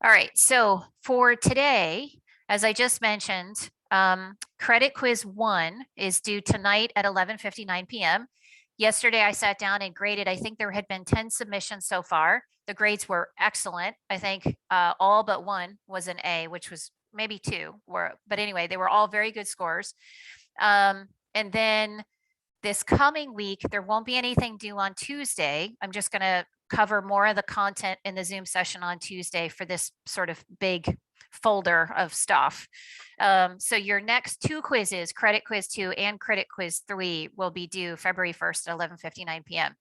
All right, so for today, as I just mentioned, credit quiz 1 is due tonight at 11:59 p.m. Yesterday, I sat down and graded. I think there had been 10 submissions so far. The grades were excellent. I think all but one was an A, which was maybe two were, but anyway, they were all very good scores. And then this coming week, there won't be anything due on Tuesday. I'm just going to cover more of the content in the Zoom session on Tuesday for this sort of big folder of stuff. So your next two quizzes, Credit Quiz 2 and Credit Quiz 3, will be due February 1st at 11:59 p.m.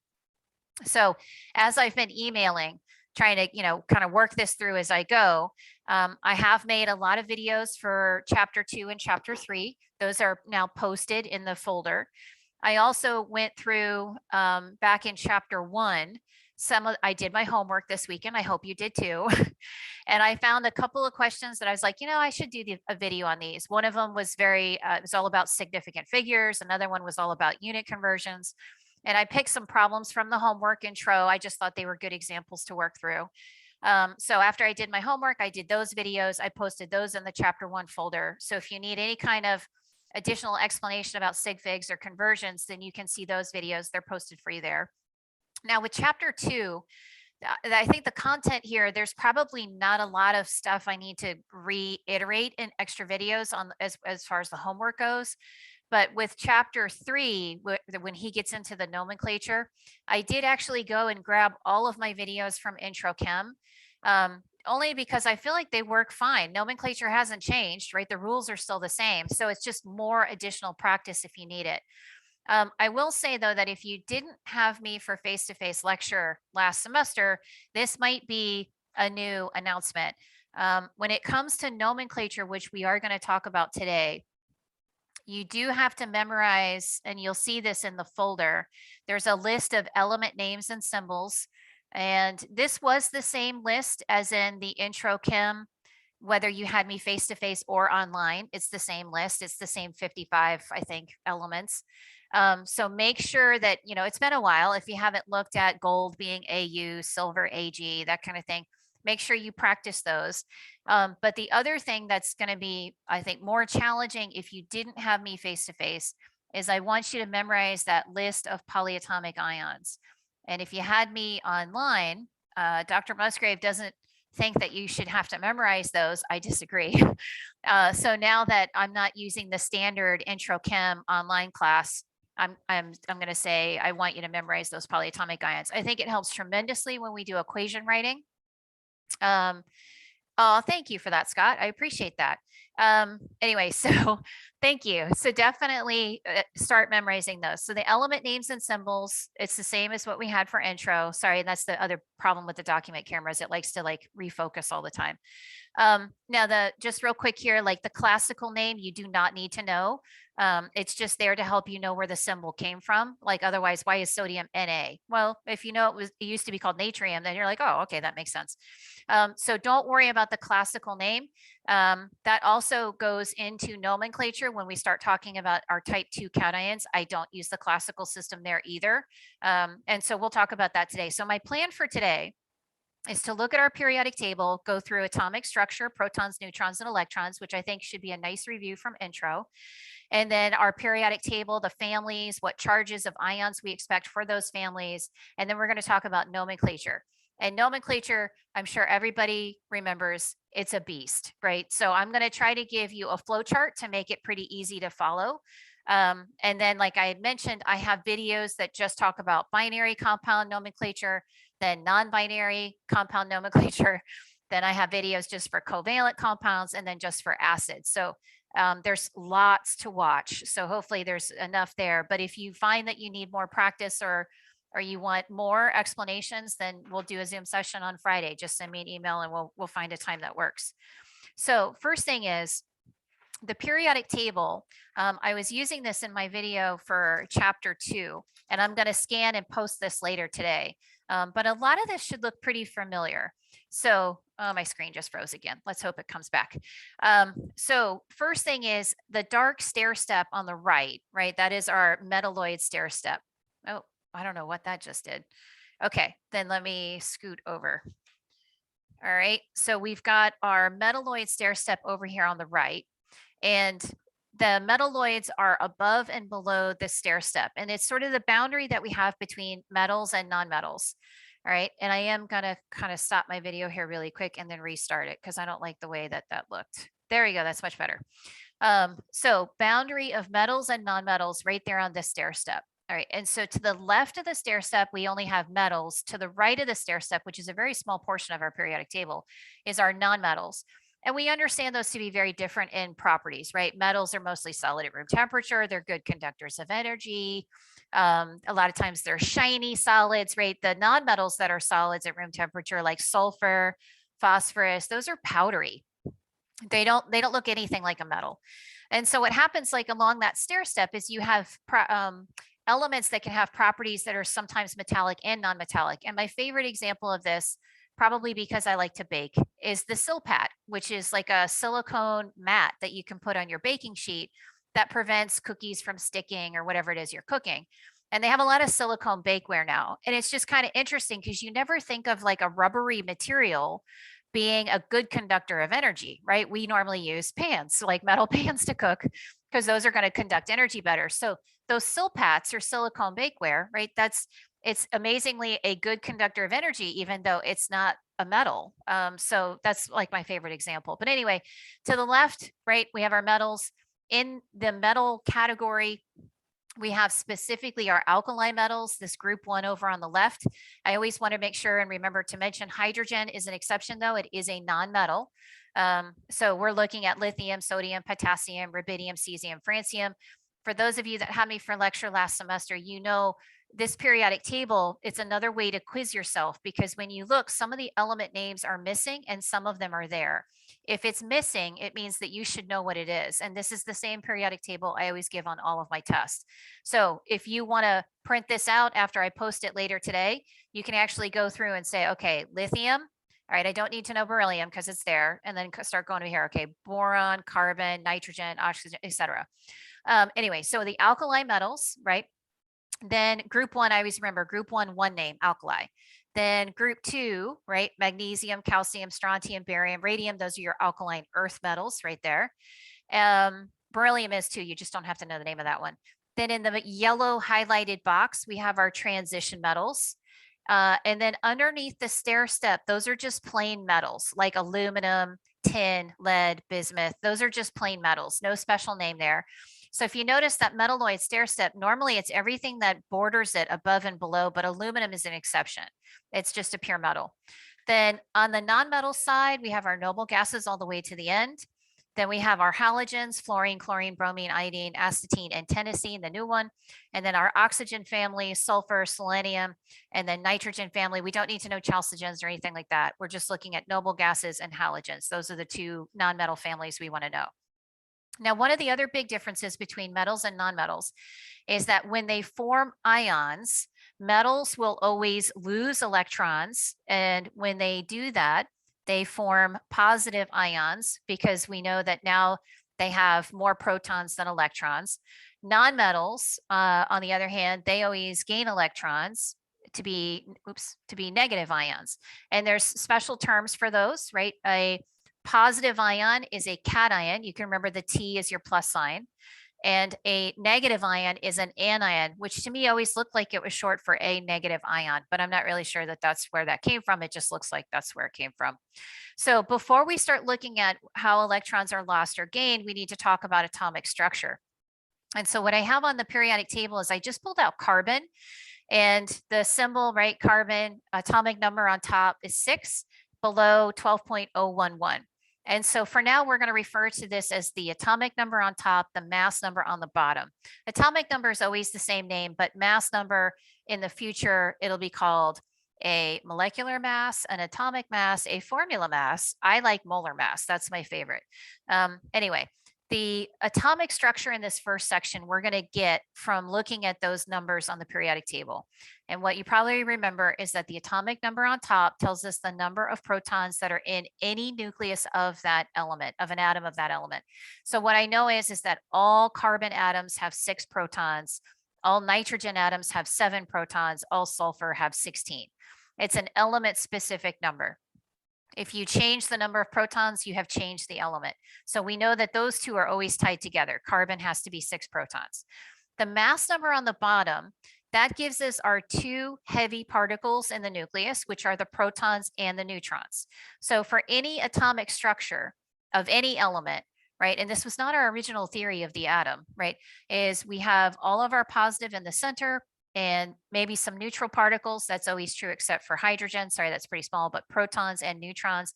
So as I've been emailing, trying to, kind of work this through as I go, I have made a lot of videos for Chapter 2 and Chapter 3. Those are now posted in the folder. I also went through back in Chapter 1. I did my homework this weekend. I hope you did too. And I found a couple of questions that I was like, I should do a video on these. One of them was it was all about significant figures. Another one was all about unit conversions. And I picked some problems from the homework intro. I just thought they were good examples to work through. So after I did my homework, I did those videos. I posted those in the Chapter 1 folder. So if you need any kind of additional explanation about sig figs or conversions, then you can see those videos. They're posted for you there. Now with Chapter 2, I think the content here, there's probably not a lot of stuff I need to reiterate in extra videos on as far as the homework goes. But with Chapter 3, when he gets into the nomenclature, I did actually go and grab all of my videos from Intro Chem, only because I feel like they work fine. Nomenclature hasn't changed, right? The rules are still the same. So it's just more additional practice if you need it. I will say though that if you didn't have me for face-to-face lecture last semester, this might be a new announcement. When it comes to nomenclature, which we are going to talk about today, you do have to memorize, and you'll see this in the folder. There's a list of element names and symbols. And this was the same list as in the Intro Chem, whether you had me face-to-face or online. It's the same list. It's the same 55, I think, elements. So make sure that, it's been a while. If you haven't looked at gold being AU, silver AG, that kind of thing, make sure you practice those. But the other thing that's going to be, I think, more challenging if you didn't have me face-to-face is I want you to memorize that list of polyatomic ions. And if you had me online, Dr. Musgrave doesn't think that you should have to memorize those. I disagree. So now that I'm not using the standard Intro Chem online class, I'm going to say I want you to memorize those polyatomic ions. I think it helps tremendously when we do equation writing. Oh, thank you for that, Scott. I appreciate that. Anyway, so thank you. So definitely start memorizing those. So the element names and symbols, it's the same as what we had for intro. Sorry, that's the other problem with the document cameras. It likes to refocus all the time. Now just real quick here, like the classical name, you do not need to know. It's just there to help you know where the symbol came from. Like otherwise, why is sodium Na? Well, if you know it used to be called natrium, then you're like, oh, okay, that makes sense. So don't worry about the classical name. That also goes into nomenclature when we start talking about our type 2 cations. I don't use the classical system there either. And so we'll talk about that today. So my plan for today is to look at our periodic table, go through atomic structure, protons, neutrons, and electrons, which I think should be a nice review from intro. And then our periodic table, the families, what charges of ions we expect for those families. And then we're going to talk about nomenclature. And nomenclature, I'm sure everybody remembers, it's a beast, right? So I'm going to try to give you a flow chart to make it pretty easy to follow. And then, like I had mentioned, I have videos that just talk about binary compound nomenclature, then non-binary compound nomenclature. Then I have videos just for covalent compounds and then just for acids. So there's lots to watch. So hopefully there's enough there. But if you find that you need more practice or you want more explanations, then we'll do a Zoom session on Friday. Just send me an email and we'll find a time that works. So first thing is the periodic table. I was using this in my video for Chapter 2, and I'm going to scan and post this later today. But a lot of this should look pretty familiar. So my screen just froze again. Let's hope it comes back. So first thing is the dark stair step on the right, that is our metalloid stair step. Oh, I don't know what that just did. Okay, then let me scoot over. All right, so we've got our metalloid stair step over here on the right, and the metalloids are above and below the stair step, and it's sort of the boundary that we have between metals and non-metals. All right, and I am gonna kind of stop my video here really quick and then restart it because I don't like the way that that looked. There we go, that's much better. So boundary of metals and non-metals right there on this stair step. All right, and so to the left of the stair step, we only have metals. To the right of the stair step, which is a very small portion of our periodic table, is our non-metals. And we understand those to be very different in properties, right? Metals are mostly solid at room temperature. They're good conductors of energy. A lot of times they're shiny solids, right? The non-metals that are solids at room temperature, like sulfur, phosphorus, those are powdery. They don't look anything like a metal. And so what happens like along that stair step is you have elements that can have properties that are sometimes metallic and non-metallic. And my favorite example of this, probably because I like to bake, is the Silpat, which is like a silicone mat that you can put on your baking sheet that prevents cookies from sticking or whatever it is you're cooking. And they have a lot of silicone bakeware now. And it's just kind of interesting because you never think of like a rubbery material being a good conductor of energy, right? We normally use pans, like metal pans to cook, because those are going to conduct energy better. So those Silpats or silicone bakeware, right? It's amazingly a good conductor of energy, even though it's not a metal. So that's like my favorite example. But anyway, to the left, right, we have our metals. In the metal category, we have specifically our alkali metals, this group 1 over on the left. I always want to make sure and remember to mention hydrogen is an exception, though. It is a non-metal. So we're looking at lithium, sodium, potassium, rubidium, cesium, francium. For those of you that had me for lecture last semester, you know this periodic table, it's another way to quiz yourself, because when you look, some of the element names are missing and some of them are there. If it's missing, it means that you should know what it is. And this is the same periodic table I always give on all of my tests. So if you want to print this out after I post it later today, you can actually go through and say, okay, lithium. All right, I don't need to know beryllium because it's there. And then start going to here. Okay, boron, carbon, nitrogen, oxygen, etc. Anyway, so the alkali metals, right? Then group 1, I always remember group 1, one name, alkali. Then group 2, right? Magnesium, calcium, strontium, barium, radium. Those are your alkaline earth metals right there. Beryllium is too. You just don't have to know the name of that one. Then in the yellow highlighted box, we have our transition metals. And then underneath the stair step, those are just plain metals like aluminum, tin, lead, bismuth. Those are just plain metals, no special name there. So if you notice that metalloid stair step, normally it's everything that borders it above and below, but aluminum is an exception. It's just a pure metal. Then on the non-metal side, we have our noble gases all the way to the end. Then we have our halogens, fluorine, chlorine, bromine, iodine, astatine, and tennessine, the new one. And then our oxygen family, sulfur, selenium, and then nitrogen family. We don't need to know chalcogens or anything like that. We're just looking at noble gases and halogens. Those are the two non-metal families we want to know. Now, one of the other big differences between metals and nonmetals is that when they form ions, metals will always lose electrons. And when they do that, they form positive ions because we know that now they have more protons than electrons. Nonmetals, on the other hand, they always gain electrons to be negative ions. And there's special terms for those, right? A positive ion is a cation. You can remember the T is your plus sign. And a negative ion is an anion, which to me always looked like it was short for a negative ion, but I'm not really sure that that's where that came from. It just looks like that's where it came from. So before we start looking at how electrons are lost or gained, we need to talk about atomic structure. And so what I have on the periodic table is I just pulled out carbon, and the symbol, right, carbon, atomic number on top is 6, below 12.011. And so for now, we're going to refer to this as the atomic number on top, the mass number on the bottom. Atomic number is always the same name, but mass number in the future, it'll be called a molecular mass, an atomic mass, a formula mass. I like molar mass. That's my favorite. Anyway, the atomic structure in this first section, we're going to get from looking at those numbers on the periodic table. And what you probably remember is that the atomic number on top tells us the number of protons that are in any nucleus of that element, of an atom of that element. So what I know is that all carbon atoms have 6 protons, all nitrogen atoms have 7 protons, all sulfur have 16. It's an element specific number. If you change the number of protons, you have changed the element. So we know that those two are always tied together. Carbon has to be 6 protons. The mass number on the bottom, that gives us our two heavy particles in the nucleus, which are the protons and the neutrons. So for any atomic structure of any element, right, and this was not our original theory of the atom, right, is we have all of our positive in the center and maybe some neutral particles. That's always true except for hydrogen. Sorry, that's pretty small, but protons and neutrons.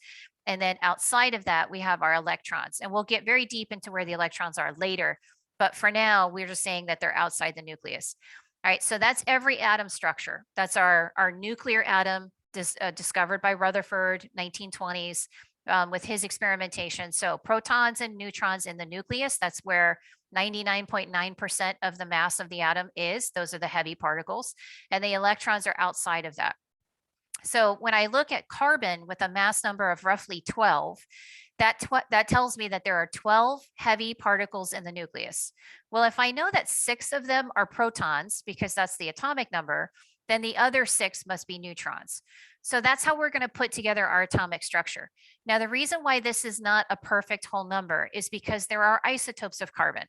And then outside of that, we have our electrons. And we'll get very deep into where the electrons are later. But for now, we're just saying that they're outside the nucleus. All right, so that's every atom structure. That's our nuclear atom discovered by Rutherford, 1920s, with his experimentation. So protons and neutrons in the nucleus, that's where 99.9% of the mass of the atom is. Those are the heavy particles, and the electrons are outside of that. So when I look at carbon with a mass number of roughly 12, that tells me that there are 12 heavy particles in the nucleus. Well, if I know that 6 of them are protons, because that's the atomic number, then the other 6 must be neutrons. So that's how we're going to put together our atomic structure. Now, the reason why this is not a perfect whole number is because there are isotopes of carbon.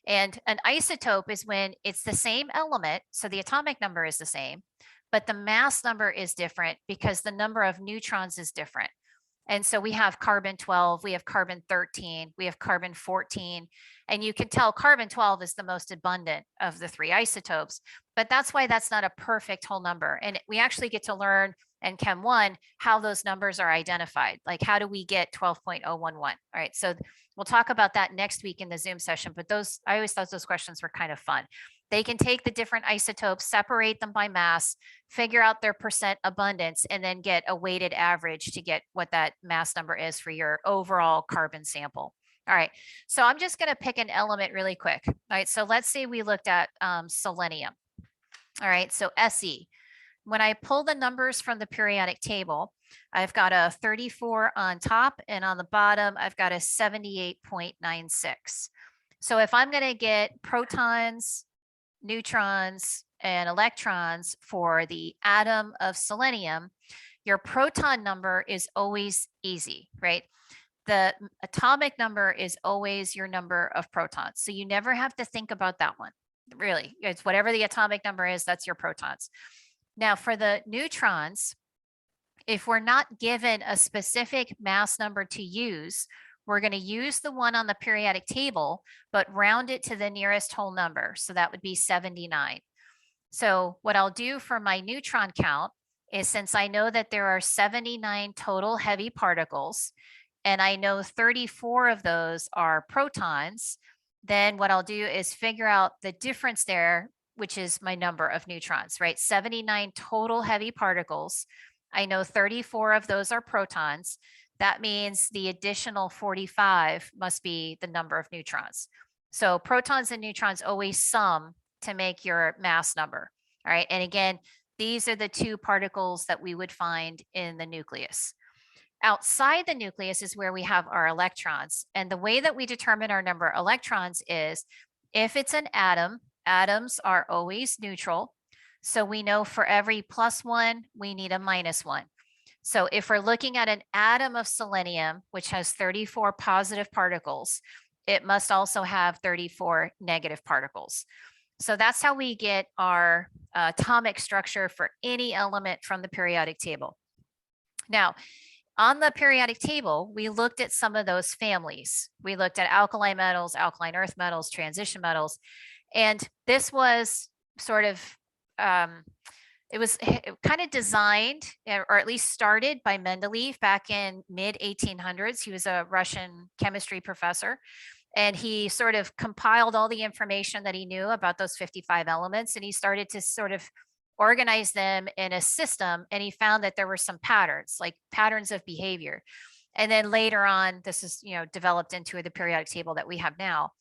And an isotope is when it's the same element, so the atomic number is the same, but the mass number is different because the number of neutrons is different. And so we have carbon 12, we have carbon 13, we have carbon 14, and you can tell carbon 12 is the most abundant of the 3 isotopes, but that's why that's not a perfect whole number. And we actually get to learn in Chem 1 how those numbers are identified. Like, how do we get 12.011? All right, so we'll talk about that next week in the Zoom session, but I always thought those questions were kind of fun. They can take the different isotopes, separate them by mass, figure out their percent abundance, and then get a weighted average to get what that mass number is for your overall carbon sample. All right, so I'm just going to pick an element really quick. All right, so let's say we looked at selenium. All right, so Se. When I pull the numbers from the periodic table, I've got a 34 on top, and on the bottom, I've got a 78.96. So if I'm going to get protons, neutrons, and electrons for the atom of selenium, your proton number is always easy, right? The atomic number is always your number of protons. So you never have to think about that one. Really, it's whatever the atomic number is, that's your protons. Now for the neutrons, if we're not given a specific mass number to use, we're going to use the one on the periodic table, but round it to the nearest whole number. So that would be 79. So what I'll do for my neutron count is, since I know that there are 79 total heavy particles, and I know 34 of those are protons, then what I'll do is figure out the difference there, which is my number of neutrons, right? 79 total heavy particles. I know 34 of those are protons. That means the additional 45 must be the number of neutrons. So protons and neutrons always sum to make your mass number. All right. And again, these are the 2 particles that we would find in the nucleus. Outside the nucleus is where we have our electrons. And the way that we determine our number of electrons is, if it's an atom, atoms are always neutral. So we know for every +1, we need a -1. So if we're looking at an atom of selenium, which has 34 positive particles, it must also have 34 negative particles. So that's how we get our atomic structure for any element from the periodic table. Now, on the periodic table, we looked at some of those families. We looked at alkali metals, alkaline earth metals, transition metals, and this was sort of, it was kind of designed, or at least started, by Mendeleev back in mid-1800s. He was a Russian chemistry professor, and he sort of compiled all the information that he knew about those 55 elements, and he started to sort of organize them in a system, and he found that there were some patterns, like patterns of behavior. And then later on, this is, developed into the periodic table that we have now.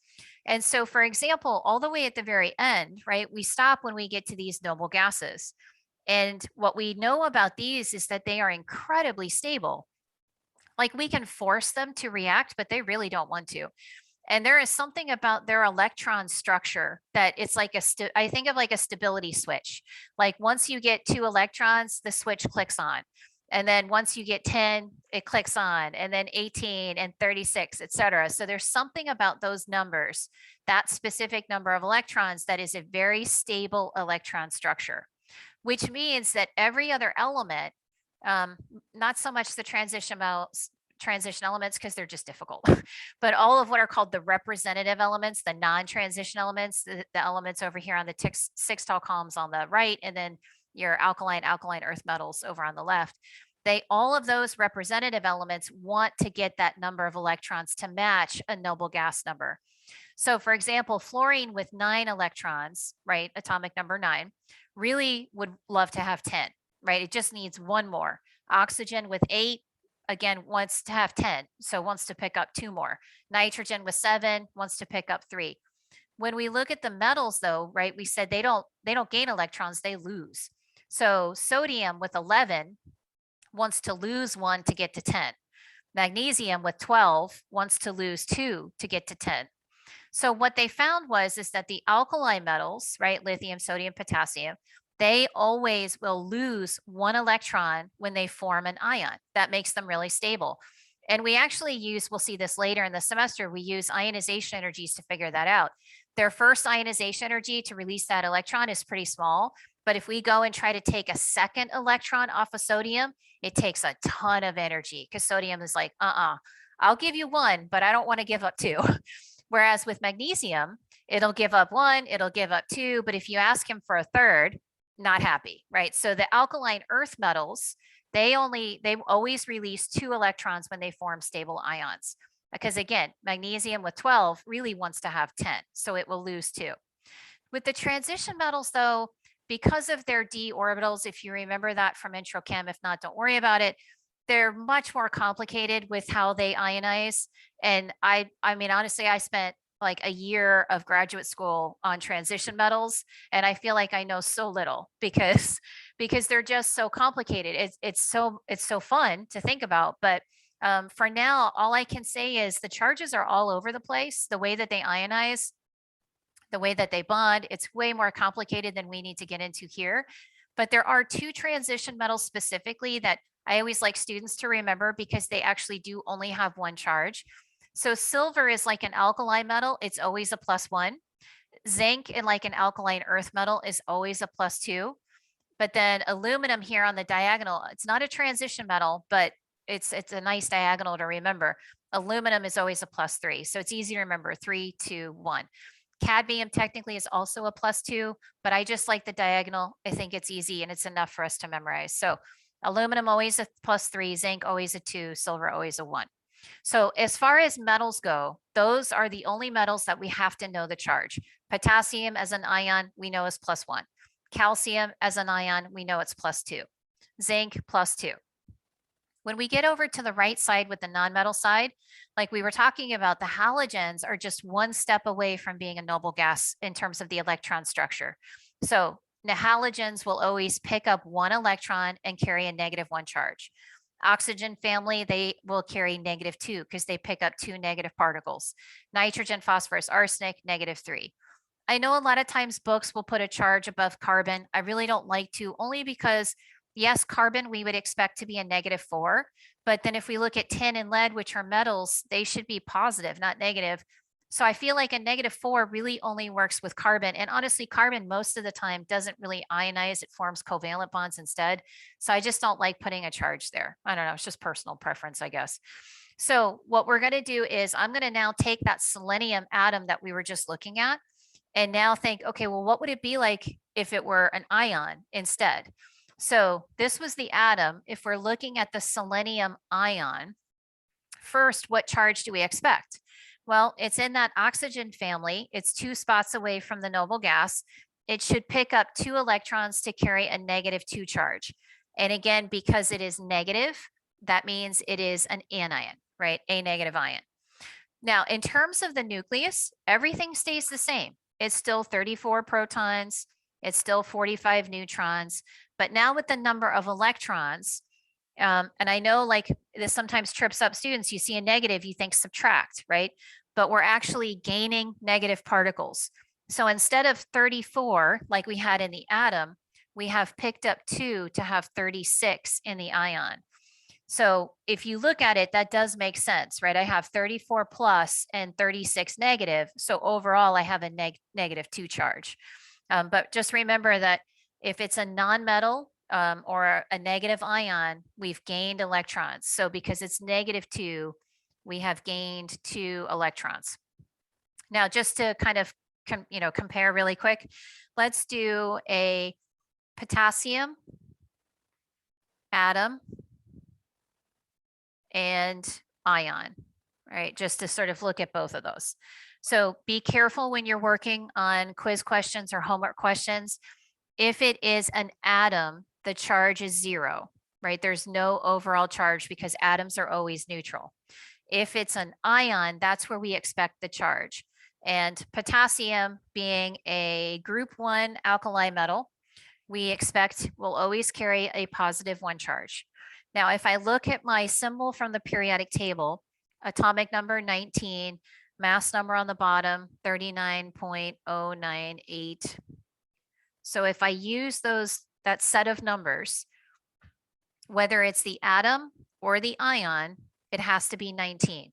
And so, for example, all the way at the very end, right, we stop when we get to these noble gases. And what we know about these is that they are incredibly stable. Like, we can force them to react, but they really don't want to. And there is something about their electron structure that it's like I think of like a stability switch. Like, once you get 2 electrons, the switch clicks on. And then once you get 10, it clicks on, and then 18 and 36, et cetera. So there's something about those numbers, that specific number of electrons, that is a very stable electron structure, which means that every other element, not so much the transition elements because they're just difficult, but all of what are called the representative elements, the non-transition elements, the elements over here on the six tall columns on the right, and then your alkaline earth metals over on the left. All of those representative elements want to get that number of electrons to match a noble gas number. So for example, fluorine with 9 electrons, right, atomic number 9, really would love to have 10, right? It just needs one more. Oxygen with 8, again, wants to have 10, so wants to pick up 2 more. Nitrogen with 7 wants to pick up 3. When we look at the metals though, right, we said they don't gain electrons, they lose. So sodium with 11 wants to lose 1 to get to 10. Magnesium with 12 wants to lose 2 to get to 10. So what they found is that the alkali metals, right, lithium, sodium, potassium, they always will lose 1 electron when they form an ion. That makes them really stable. And we actually use, we'll see this later in the semester, we use ionization energies to figure that out. Their first ionization energy to release that electron is pretty small, but if we go and try to take a second electron off of sodium, it takes a ton of energy because sodium is like, I'll give you 1, but I don't want to give up 2. Whereas with magnesium, it'll give up 1, it'll give up 2, but if you ask him for a third, not happy, right? So the alkaline earth metals, they always release 2 electrons when they form stable ions. Because again, magnesium with 12 really wants to have 10, so it will lose 2. With the transition metals though, because of their d orbitals, if you remember that from intro chem, if not, don't worry about it. They're much more complicated with how they ionize. And I mean, honestly, I spent like a year of graduate school on transition metals, and I feel like I know so little because they're just so complicated. It's so fun to think about, but for now, all I can say is the charges are all over the place. The way that they ionize, the way that they bond, it's way more complicated than we need to get into here. But there are 2 transition metals specifically that I always like students to remember because they actually do only have 1 charge. So silver is like an alkali metal, it's always a +1. Zinc in like an alkaline earth metal is always a +2. But then aluminum here on the diagonal, it's not a transition metal, but it's a nice diagonal to remember. Aluminum is always a +3, so it's easy to remember, 3, 2, 1. Cadmium technically is also a +2, but I just like the diagonal. I think it's easy and it's enough for us to memorize. So aluminum always a +3, zinc always a 2, silver always a 1. So as far as metals go, those are the only metals that we have to know the charge. Potassium as an ion, we know is +1. Calcium as an ion, we know it's +2. Zinc +2. When we get over to the right side with the nonmetal side, like we were talking about, the halogens are just 1 step away from being a noble gas in terms of the electron structure. So the halogens will always pick up 1 electron and carry a -1 charge. Oxygen family, they will carry -2 because they pick up 2 negative particles. Nitrogen, phosphorus, arsenic, -3. I know a lot of times books will put a charge above carbon. I really don't like to, only because yes, carbon we would expect to be a -4, but then if we look at tin and lead, which are metals, they should be positive, not negative. So I feel like a -4 really only works with carbon. And honestly, carbon most of the time doesn't really ionize, it forms covalent bonds instead. So I just don't like putting a charge there. I don't know, it's just personal preference, I guess. So what we're going to do is I'm going to now take that selenium atom that we were just looking at and now think, okay, well, what would it be like if it were an ion instead? So this was the atom. If we're looking at the selenium ion, first, what charge do we expect? Well, it's in that oxygen family. It's 2 spots away from the noble gas. It should pick up 2 electrons to carry a -2 charge. And again, because it is negative, that means it is an anion, right? A negative ion. Now, in terms of the nucleus, everything stays the same. It's still 34 protons. It's still 45 neutrons. But now with the number of electrons, and I know like this sometimes trips up students, you see a negative, you think subtract, right? But we're actually gaining negative particles. So instead of 34, like we had in the atom, we have picked up 2 to have 36 in the ion. So if you look at it, that does make sense, right? I have 34 plus and 36 negative. So overall, I have a negative 2 charge. But just remember that if it's a nonmetal or a negative ion, we've gained electrons. So because it's negative 2, we have gained 2 electrons. Now, just to kind of compare really quick, let's do a potassium atom and ion, right? Just to sort of look at both of those. So be careful when you're working on quiz questions or homework questions. If it is an atom, the charge is 0, right? There's no overall charge because atoms are always neutral. If it's an ion, that's where we expect the charge. And potassium being a group 1 alkali metal, we expect will always carry a positive 1 charge. Now, if I look at my symbol from the periodic table, atomic number 19, mass number on the bottom, 39.098. So if I use that set of numbers, whether it's the atom or the ion, it has to be 19,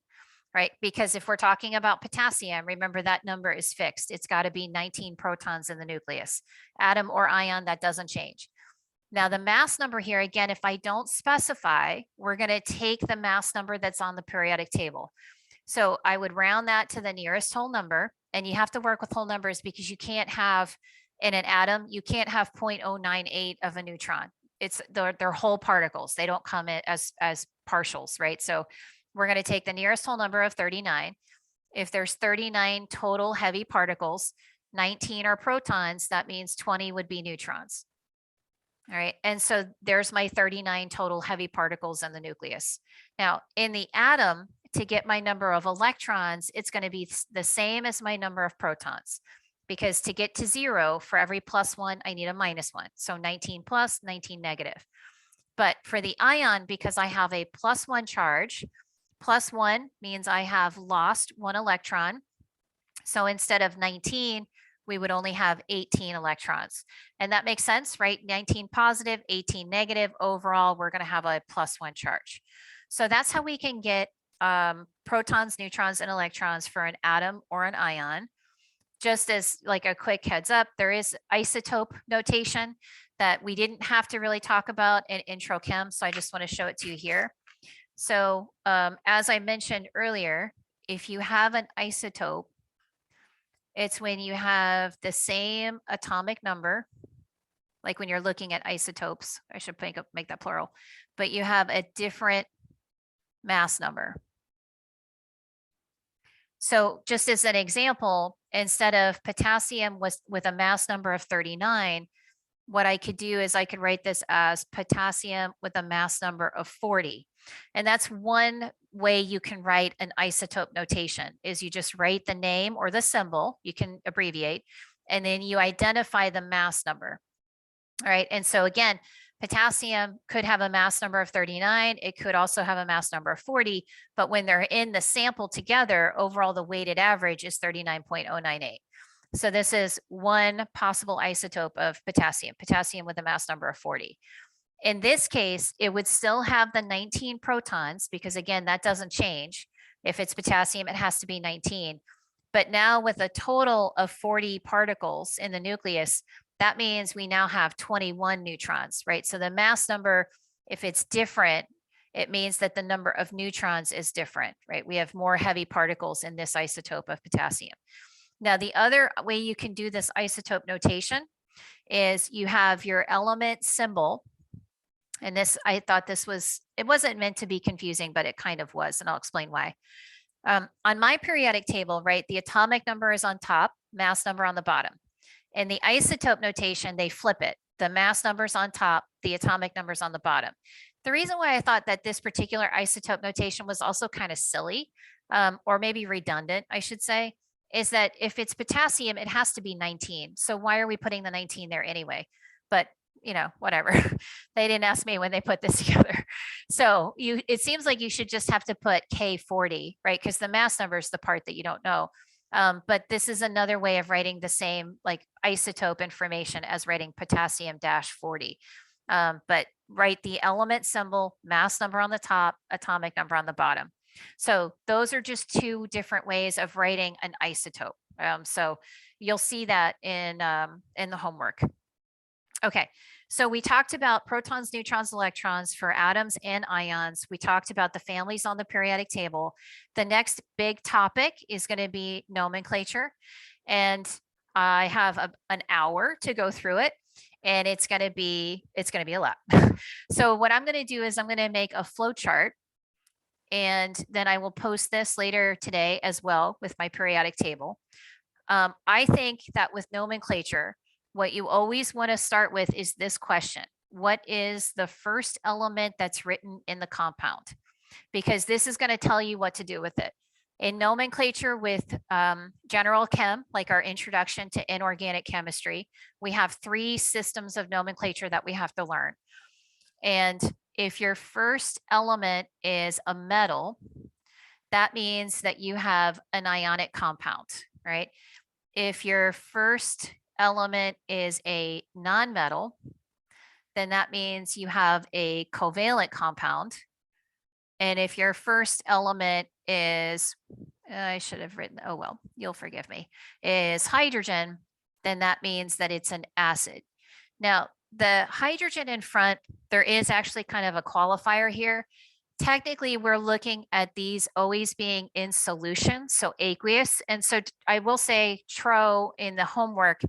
right? Because if we're talking about potassium, remember that number is fixed. It's got to be 19 protons in the nucleus. Atom or ion, that doesn't change. Now the mass number here, again, if I don't specify, we're going to take the mass number that's on the periodic table. So I would round that to the nearest whole number, and you have to work with whole numbers because you can't have, in an atom, you can't have 0.098 of a neutron. They're whole particles. They don't come in as partials, right? So we're going to take the nearest whole number of 39. If there's 39 total heavy particles, 19 are protons, that means 20 would be neutrons. All right, and so there's my 39 total heavy particles in the nucleus. Now, in the atom, to get my number of electrons, it's going to be the same as my number of protons, because to get to 0, for every +1, I need a -1. So 19 plus, 19 negative. But for the ion, because I have a +1 charge, +1 means I have lost 1 electron. So instead of 19, we would only have 18 electrons. And that makes sense, right? 19 positive, 18 negative. Overall, we're going to have a +1 charge. So that's how we can get protons, neutrons, and electrons for an atom or an ion. Just as like a quick heads up, there is isotope notation that we didn't have to really talk about in intro chem. So I just want to show it to you here. So as I mentioned earlier, if you have an isotope, it's when you have the same atomic number, like when you're looking at isotopes, I should make that plural, but you have a different mass number. So just as an example, instead of potassium with a mass number of 39, what I could do is I could write this as potassium with a mass number of 40. And that's one way you can write an isotope notation, is you just write the name or the symbol, you can abbreviate, and then you identify the mass number. All right, and so again, potassium could have a mass number of 39. It could also have a mass number of 40, but when they're in the sample together, overall the weighted average is 39.098. So this is one possible isotope of potassium with a mass number of 40. In this case, it would still have the 19 protons because again, that doesn't change. If it's potassium, it has to be 19. But now with a total of 40 particles in the nucleus, that means we now have 21 neutrons, right? So the mass number, if it's different, it means that the number of neutrons is different, right? We have more heavy particles in this isotope of potassium. Now, the other way you can do this isotope notation is you have your element symbol. And this, I thought this was, it wasn't meant to be confusing, but it kind of was, and I'll explain why. On my periodic table, right, the atomic number is on top, mass number on the bottom. In the isotope notation, they flip it. The mass number's on top, the atomic number's on the bottom. The reason why I thought that this particular isotope notation was also kind of silly, or maybe redundant, I should say, is that if it's potassium, it has to be 19. So why are we putting the 19 there anyway? But you know, whatever. They didn't ask me when they put this together. So it seems like you should just have to put K40, right? Because the mass number is the part that you don't know. But this is another way of writing the same like isotope information as writing potassium-40. But write the element symbol, mass number on the top, atomic number on the bottom. So those are just two different ways of writing an isotope. So you'll see that in the homework. Okay, so we talked about protons, neutrons, electrons for atoms and ions. We talked about the families on the periodic table. The next big topic is going to be nomenclature. And I have an hour to go through it. And it's going to be a lot. So what I'm going to do is I'm going to make a flow chart. And then I will post this later today as well with my periodic table. I think that with nomenclature, what you always want to start with is this question. What is the first element that's written in the compound? Because this is going to tell you what to do with it. In nomenclature with general chem, like our introduction to inorganic chemistry, we have 3 systems of nomenclature that we have to learn. And if your first element is a metal, that means that you have an ionic compound, right? If your first element is a nonmetal, then that means you have a covalent compound. And if your first element is, I should have written, oh, well, you'll forgive me, is hydrogen, then that means that it's an acid. Now, the hydrogen in front, there is actually kind of a qualifier here. Technically, we're looking at these always being in solution, so aqueous. And so I will say Tro in the homework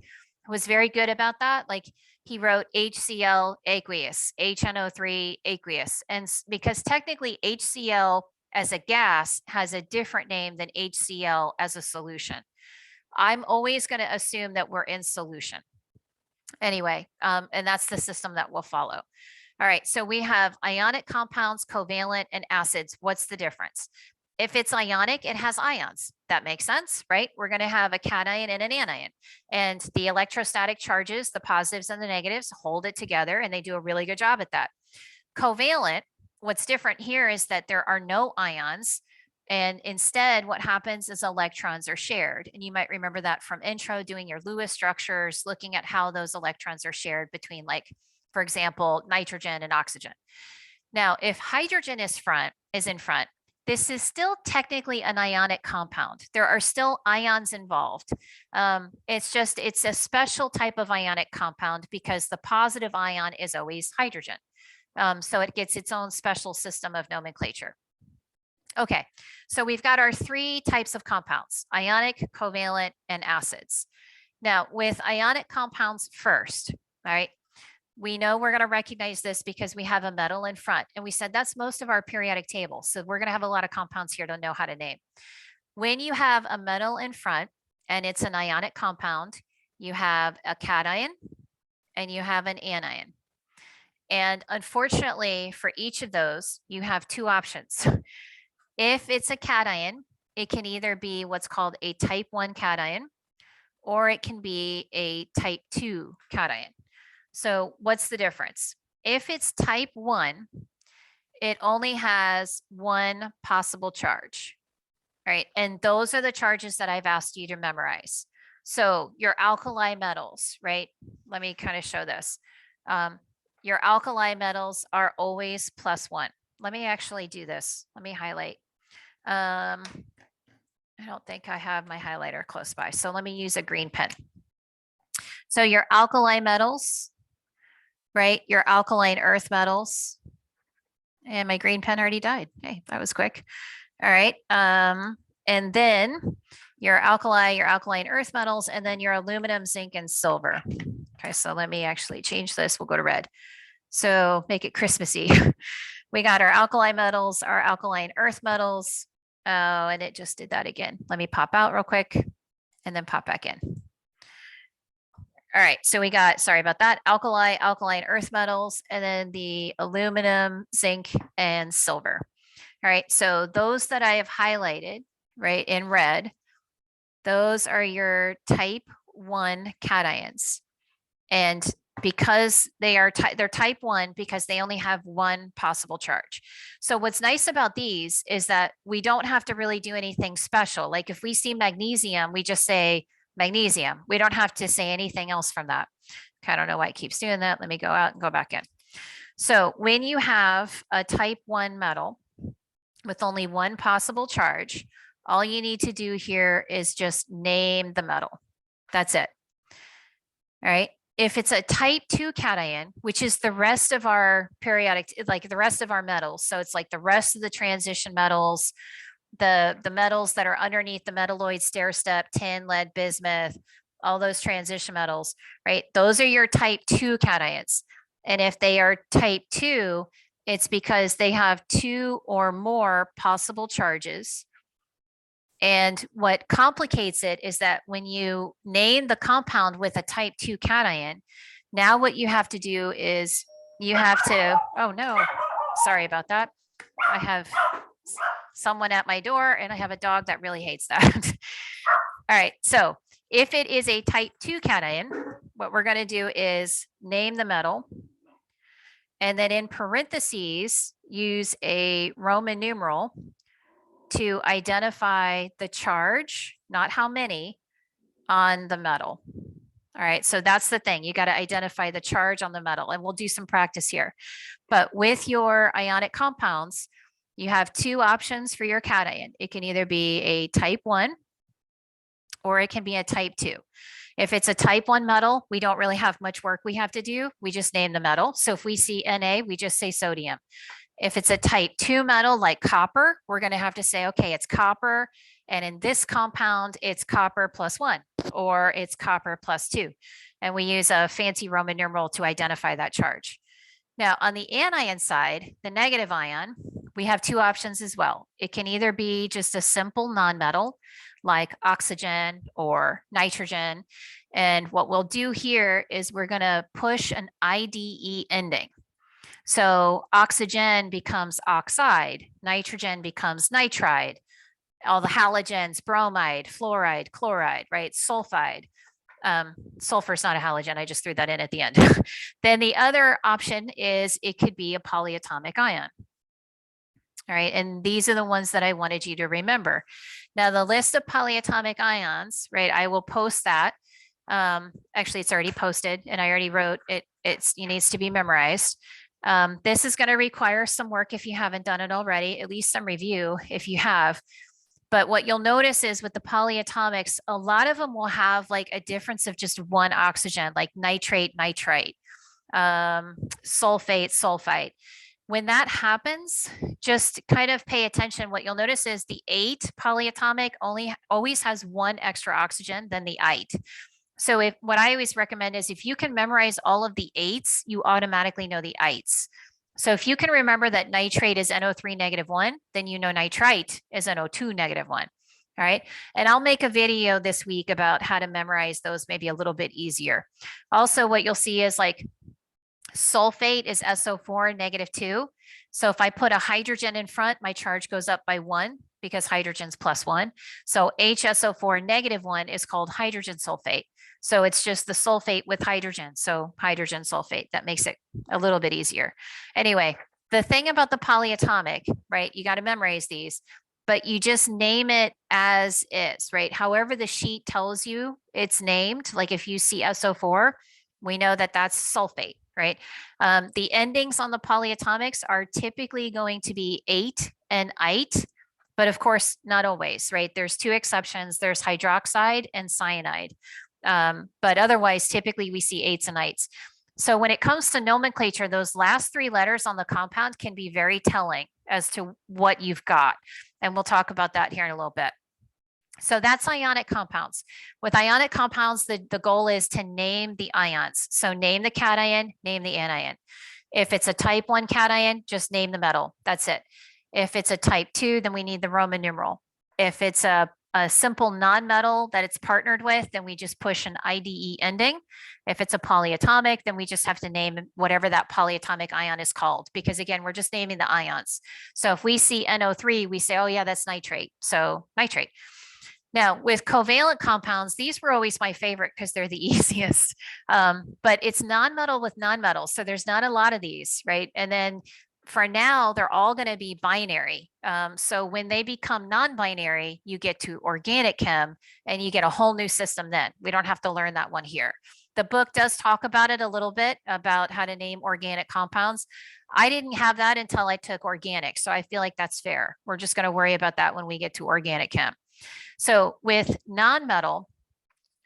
was very good about that. Like he wrote HCl aqueous, HNO3 aqueous. And because technically HCl as a gas has a different name than HCl as a solution. I'm always going to assume that we're in solution. Anyway, and that's the system that we'll follow. All right, so we have ionic compounds, covalent, and acids. What's the difference? If it's ionic, it has ions. That makes sense, right? We're going to have a cation and an anion. And the electrostatic charges, the positives and the negatives, hold it together, and they do a really good job at that. Covalent, what's different here is that there are no ions. And instead, what happens is electrons are shared. And you might remember that from intro, doing your Lewis structures, looking at how those electrons are shared between, like, for example, nitrogen and oxygen. Now, if hydrogen is in front, this is still technically an ionic compound. There are still ions involved. It's a special type of ionic compound because the positive ion is always hydrogen. So it gets its own special system of nomenclature. Okay, so we've got our 3 types of compounds: ionic, covalent, and acids. Now, with ionic compounds first, all right, we know we're going to recognize this because we have a metal in front. And we said that's most of our periodic table. So we're going to have a lot of compounds here to know how to name. When you have a metal in front and it's an ionic compound, you have a cation and you have an anion. And unfortunately, for each of those, you have 2 options. If it's a cation, it can either be what's called a type 1 cation, or it can be a type 2 cation. So what's the difference? If it's type 1, it only has 1 possible charge, right? And those are the charges that I've asked you to memorize. So your alkali metals, right? Let me kind of show this. Your alkali metals are always +1. Let me actually do this. Let me highlight. I don't think I have my highlighter close by, so let me use a green pen. So your alkali metals, right? Your alkaline earth metals, and my green pen already died. Hey, that was quick. All right. And then your alkaline earth metals, and then your aluminum, zinc, and silver. Okay, so let me actually change this. We'll go to red. So make it Christmassy. We got our alkali metals, our alkaline earth metals. Oh, and it just did that again. Let me pop out real quick and then pop back in. All right, so we got, sorry about that, alkaline earth metals, and then the aluminum, zinc, and silver. All right, so those that I have highlighted, right, in red, those are your type 1 cations. And because they're type 1 because they only have one possible charge. So what's nice about these is that we don't have to really do anything special. Like if we see magnesium, we just say magnesium. We don't have to say anything else from that. Okay, I don't know why it keeps doing that. Let me go out and go back in. So when you have a type 1 metal with only one possible charge, all you need to do here is just name the metal. That's it. All right. If it's a type 2 cation, which is the rest of our periodic, like the rest of our metals, so it's like the rest of the transition metals, the metals that are underneath the metalloid stair step, tin, lead, bismuth, all those transition metals, right? Those are your type 2 cations. And if they are type 2, it's because they have 2 or more possible charges. And what complicates it is that when you name the compound with a type 2 cation, now what you have to do is you have to, oh no, sorry about that. I have someone at my door and I have a dog that really hates that. All right, so if it is a type 2 cation, what we're going to do is name the metal. And then in parentheses, use a Roman numeral to identify the charge, not how many, on the metal. All right, so that's the thing. You got to identify the charge on the metal, and we'll do some practice here. But with your ionic compounds, you have two options for your cation. It can either be a type 1 or it can be a type 2. If it's a type 1 metal, we don't really have much work we have to do. We just name the metal. So if we see Na, we just say sodium. If it's a type 2 metal like copper, we're going to have to say, okay, it's copper. And in this compound, it's copper +1 or it's copper +2. And we use a fancy Roman numeral to identify that charge. Now, on the anion side, the negative ion, we have two options as well. It can either be just a simple nonmetal like oxygen or nitrogen. And what we'll do here is we're going to push an IDE ending. So oxygen becomes oxide, nitrogen becomes nitride, all the halogens, bromide, fluoride, chloride, right? Sulfide. Sulfur is not a halogen. I just threw that in at the end. Then the other option is it could be a polyatomic ion. All right, and these are the ones that I wanted you to remember. Now the list of polyatomic ions, right? I will post that. Actually, it's already posted, and I already wrote it. It needs to be memorized. This is going to require some work if you haven't done it already, at least some review if you have. But what you'll notice is with the polyatomics, a lot of them will have like a difference of just one oxygen, like nitrate, nitrite, sulfate, sulfite. When that happens, just kind of pay attention. What you'll notice is the 8 polyatomic always has one extra oxygen than the ite. So what I always recommend is if you can memorize all of the 8s, you automatically know the ites. So if you can remember that nitrate is NO3 -1, then you know nitrite is NO2 -1. All right. And I'll make a video this week about how to memorize those maybe a little bit easier. Also, what you'll see is like sulfate is SO4 -2. So if I put a hydrogen in front, my charge goes up by 1 because hydrogen's +1. So HSO4 -1 is called hydrogen sulfate. So it's just the sulfate with hydrogen. So hydrogen sulfate, that makes it a little bit easier. Anyway, the thing about the polyatomic, right? You got to memorize these, but you just name it as is, right? However the sheet tells you it's named, like if you see SO4, we know that that's sulfate, right? The endings on the polyatomics are typically going to be 8 and ite, but of course, not always, right? There's two exceptions. There's hydroxide and cyanide. But otherwise, typically we see 8s and ites. So when it comes to nomenclature, those last 3 letters on the compound can be very telling as to what you've got. And we'll talk about that here in a little bit. So that's ionic compounds. With ionic compounds, the goal is to name the ions. So name the cation, name the anion. If it's a type 1 cation, just name the metal. That's it. If it's a type 2, then we need the Roman numeral. If it's a simple non-metal that it's partnered with, then we just push an IDE ending. If it's a polyatomic, then we just have to name whatever that polyatomic ion is called, because again, we're just naming the ions. So if we see NO3, we say, oh yeah, that's nitrate. So nitrate. Now, with covalent compounds, these were always my favorite because they're the easiest. But it's nonmetal with nonmetal. So there's not a lot of these, right? And then for now, they're all going to be binary. So when they become non-binary, you get to organic chem and you get a whole new system then. We don't have to learn that one here. The book does talk about it a little bit, about how to name organic compounds. I didn't have that until I took organic. So I feel like that's fair. We're just going to worry about that when we get to organic chem. So with nonmetal,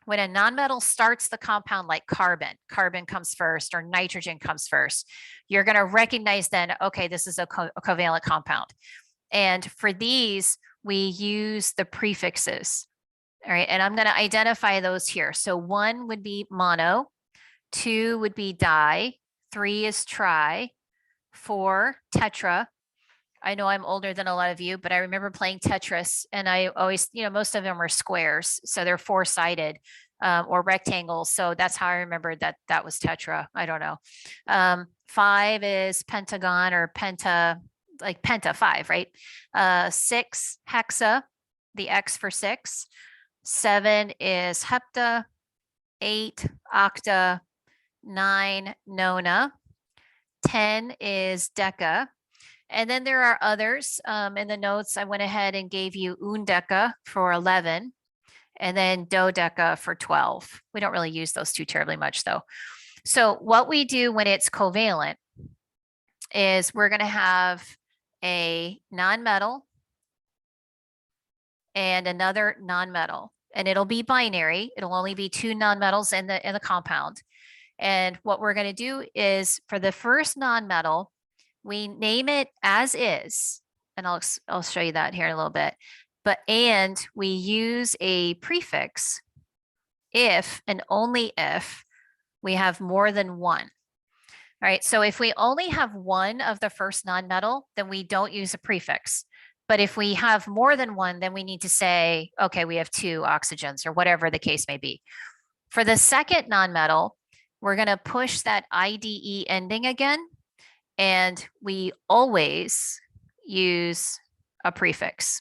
when a nonmetal starts the compound like carbon comes first or nitrogen comes first, you're going to recognize then, okay, this is a covalent compound. And for these, we use the prefixes. All right, and I'm going to identify those here. So 1 would be mono, 2 would be di, 3 is tri, 4 tetra. I know I'm older than a lot of you, but I remember playing Tetris, and I always, most of them are squares. So they're four-sided or rectangles. So that's how I remembered that was tetra. I don't know. 5 is pentagon or penta, like penta 5, right? 6 hexa, the X for 6. 7 is hepta, 8 octa, 9 nona, 10 is deca. And then there are others. In the notes, I went ahead and gave you undeca for 11 and then dodeca for 12. We don't really use those two terribly much though. So what we do when it's covalent is we're going to have a nonmetal and another nonmetal, and it'll be binary. It'll only be 2 nonmetals in the compound. And what we're going to do is for the first nonmetal, we name it as is, and I'll show you that here in a little bit. And we use a prefix if and only if we have more than one. All right, so if we only have one of the first nonmetal, then we don't use a prefix. But if we have more than one, then we need to say, okay, we have 2 oxygens or whatever the case may be. For the second nonmetal, we're going to push that IDE ending again. And we always use a prefix.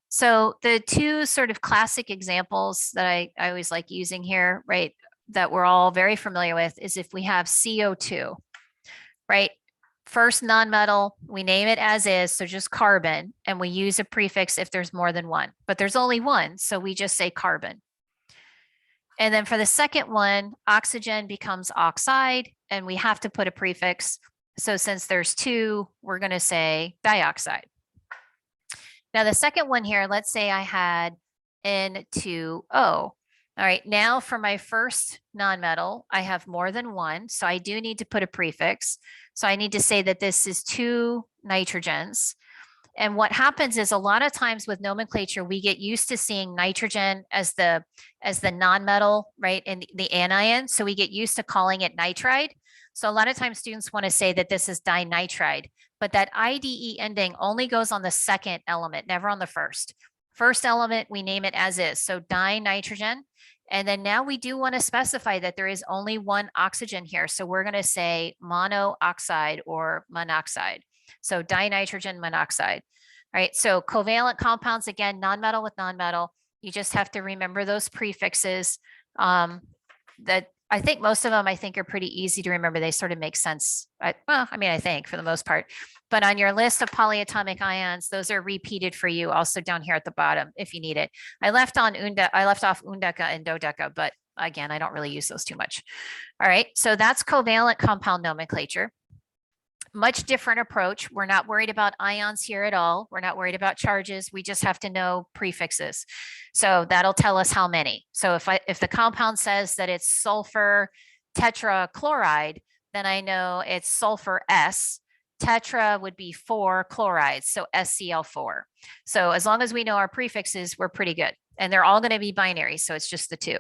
So the 2 sort of classic examples that I always like using here, right, that we're all very familiar with is if we have CO2, right? First nonmetal, we name it as is, so just carbon, and we use a prefix if there's more than one, but there's only one, so we just say carbon. And then for the second one, oxygen becomes oxide, and we have to put a prefix. So since there's 2, we're going to say dioxide. Now the second one here, let's say I had N2O. All right, now for my first nonmetal, I have more than one, so I do need to put a prefix. So I need to say that this is 2 nitrogens. And what happens is a lot of times with nomenclature, we get used to seeing nitrogen as the nonmetal, right, in the anion. So we get used to calling it nitride. So a lot of times students want to say that this is dinitride, but that IDE ending only goes on the second element, never on the first. First element, we name it as is. So dinitrogen. And then now we do want to specify that there is only one oxygen here. So we're going to say monoxide or monoxide. So dinitrogen monoxide. All right, so covalent compounds, again, nonmetal with nonmetal. You just have to remember those prefixes. That I think most of them, I think, are pretty easy to remember. They sort of make sense. I think for the most part. But on your list of polyatomic ions, those are repeated for you also down here at the bottom if you need it. I left off undeca and dodeca, but again, I don't really use those too much. All right, so that's covalent compound nomenclature. Much different approach. We're not worried about ions here at all. We're not worried about charges. We just have to know prefixes. So that'll tell us how many. So if the compound says that it's sulfur tetrachloride, then I know it's sulfur S. Tetra would be 4 chlorides, so SCl4. So as long as we know our prefixes, we're pretty good. And they're all going to be binary, so it's just the 2.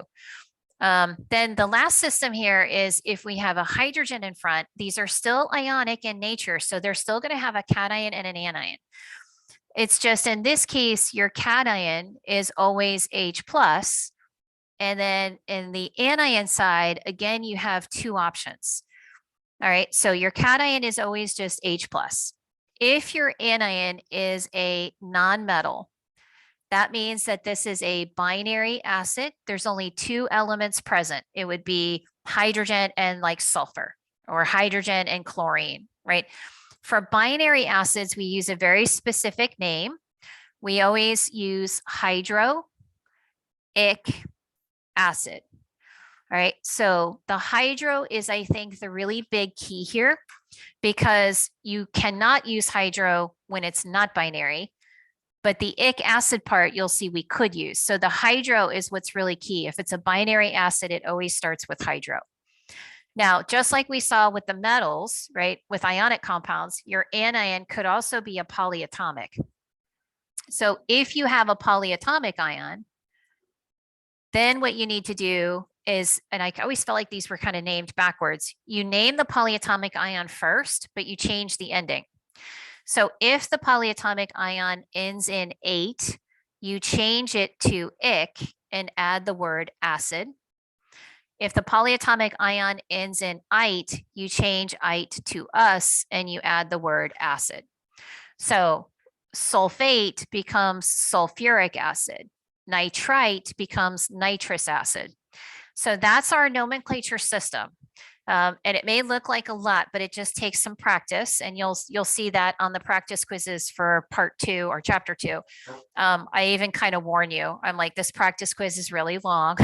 Then the last system here is if we have a hydrogen in front, these are still ionic in nature, so they're still going to have a cation and an anion. It's just in this case, your cation is always H+, and then in the anion side, again, you have 2 options. All right, so your cation is always just H+. If your anion is a nonmetal, That means that this is a binary acid. There's only two elements present. It would be hydrogen and like sulfur, or hydrogen and chlorine, right? For binary acids, we use a very specific name. We always use hydroic acid. All right, so the hydro is, I think, the really big key here, because you cannot use hydro when it's not binary, but the ic acid part, you'll see we could use. So the hydro is what's really key. If it's a binary acid, it always starts with hydro. Now, just like we saw with the metals, right, with ionic compounds, your anion could also be a polyatomic. So if you have a polyatomic ion, then what you need to do is, and I always felt like these were kind of named backwards, you name the polyatomic ion first, but you change the ending. So if the polyatomic ion ends in 8, you change it to ic and add the word acid. If the polyatomic ion ends in ite, you change ite to us and you add the word acid. So sulfate becomes sulfuric acid. Nitrite becomes nitrous acid. So that's our nomenclature system. And it may look like a lot, but it just takes some practice, and you'll see that on the practice quizzes for part 2 or chapter 2. I even kind of warn you, I'm like, this practice quiz is really long.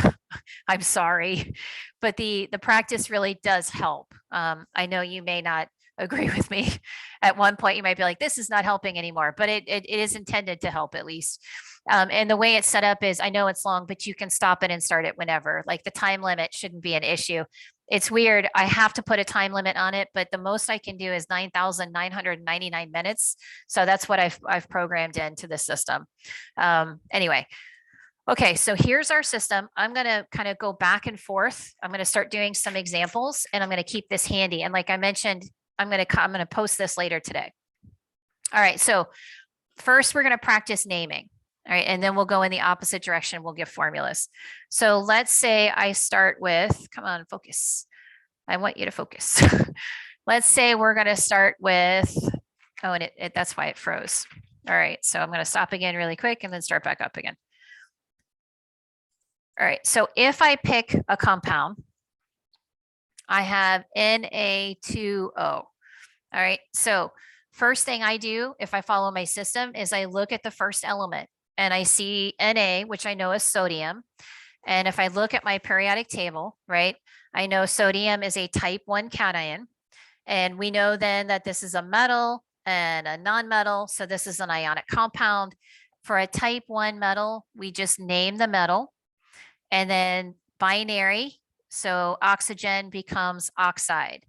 I'm sorry, but the practice really does help. I know you may not agree with me. At one point, you might be like, this is not helping anymore, but it is intended to help at least. And the way it's set up is, I know it's long, but you can stop it and start it whenever. Like the time limit shouldn't be an issue. It's weird. I have to put a time limit on it, but the most I can do is 9,999 minutes. So that's what I've programmed into the system. Anyway. Okay, so here's our system. I'm going to kind of go back and forth. I'm going to start doing some examples, and I'm going to keep this handy. And like I mentioned, I'm going to post this later today. All right, so first we're going to practice naming. All right, and then we'll go in the opposite direction. We'll give formulas. So let's say I start with, come on, focus. I want you to focus. Let's say we're going to start with, oh, and that's why it froze. All right, so I'm going to stop again really quick and then start back up again. All right, so if I pick a compound, I have Na2O. All right, so first thing I do if I follow my system is I look at the first element and I see Na, which I know is sodium. And if I look at my periodic table, right, I know sodium is a type 1 cation. And we know then that this is a metal and a non-metal. So this is an ionic compound. For a type 1 metal, we just name the metal. And then binary, so oxygen becomes oxide.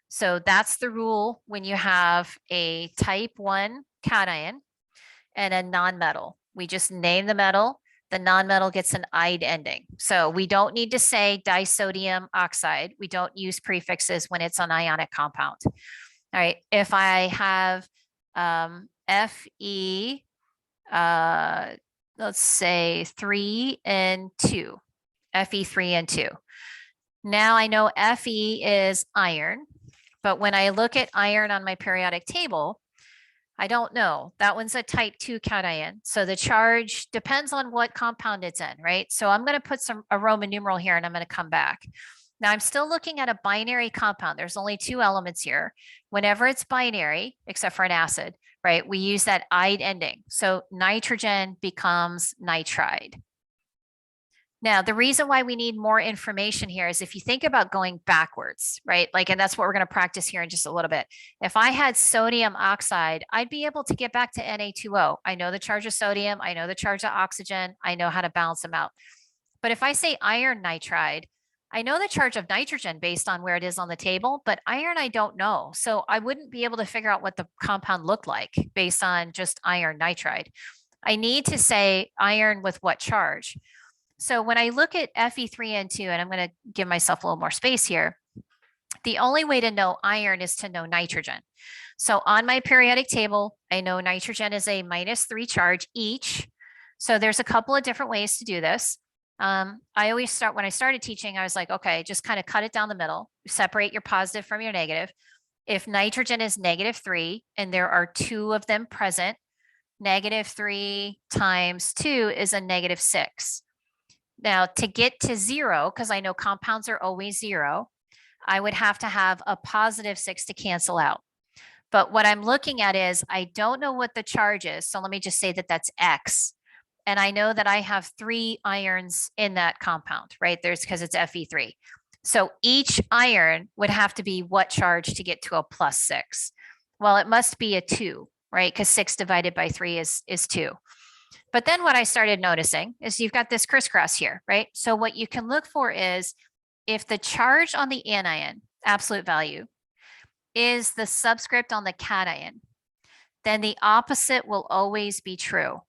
So that's the rule when you have a type 1 cation and a non-metal. We just name the metal. The non-metal gets an "ide" ending. So we don't need to say disodium oxide. We don't use prefixes when it's an ionic compound. All right, if I have Fe, let's say 3 and 2, Fe3 and 2. Now I know Fe is iron, but when I look at iron on my periodic table, I don't know. That one's a type 2 cation. So the charge depends on what compound it's in, right? So I'm going to put a Roman numeral here and I'm going to come back. Now I'm still looking at a binary compound. There's only 2 elements here. Whenever it's binary, except for an acid, right, we use that "ide" ending. So nitrogen becomes nitride. Now, the reason why we need more information here is if you think about going backwards, right? Like, and that's what we're going to practice here in just a little bit. If I had sodium oxide, I'd be able to get back to Na2O. I know the charge of sodium. I know the charge of oxygen. I know how to balance them out. But if I say iron nitride, I know the charge of nitrogen based on where it is on the table, but iron I don't know. So I wouldn't be able to figure out what the compound looked like based on just iron nitride. I need to say iron with what charge. So when I look at Fe3N2, and I'm going to give myself a little more space here, the only way to know iron is to know nitrogen. So on my periodic table, I know nitrogen is a -3 charge each. So there's a couple of different ways to do this. I always start, when I started teaching, I was like, okay, just kind of cut it down the middle, separate your positive from your negative. If nitrogen is -3 and there are 2 of them present, -3 times 2 is a -6. Now, to get to 0, because I know compounds are always 0, I would have to have a +6 to cancel out. But what I'm looking at is I don't know what the charge is. So let me just say that that's X. And I know that I have 3 irons in that compound, right? There's because it's Fe3. So each iron would have to be what charge to get to a +6? Well, it must be a 2, right? Because 6 divided by 3 is 2. But then what I started noticing is you've got this crisscross here, right? So what you can look for is if the charge on the anion, absolute value, is the subscript on the cation, then the opposite will always be true.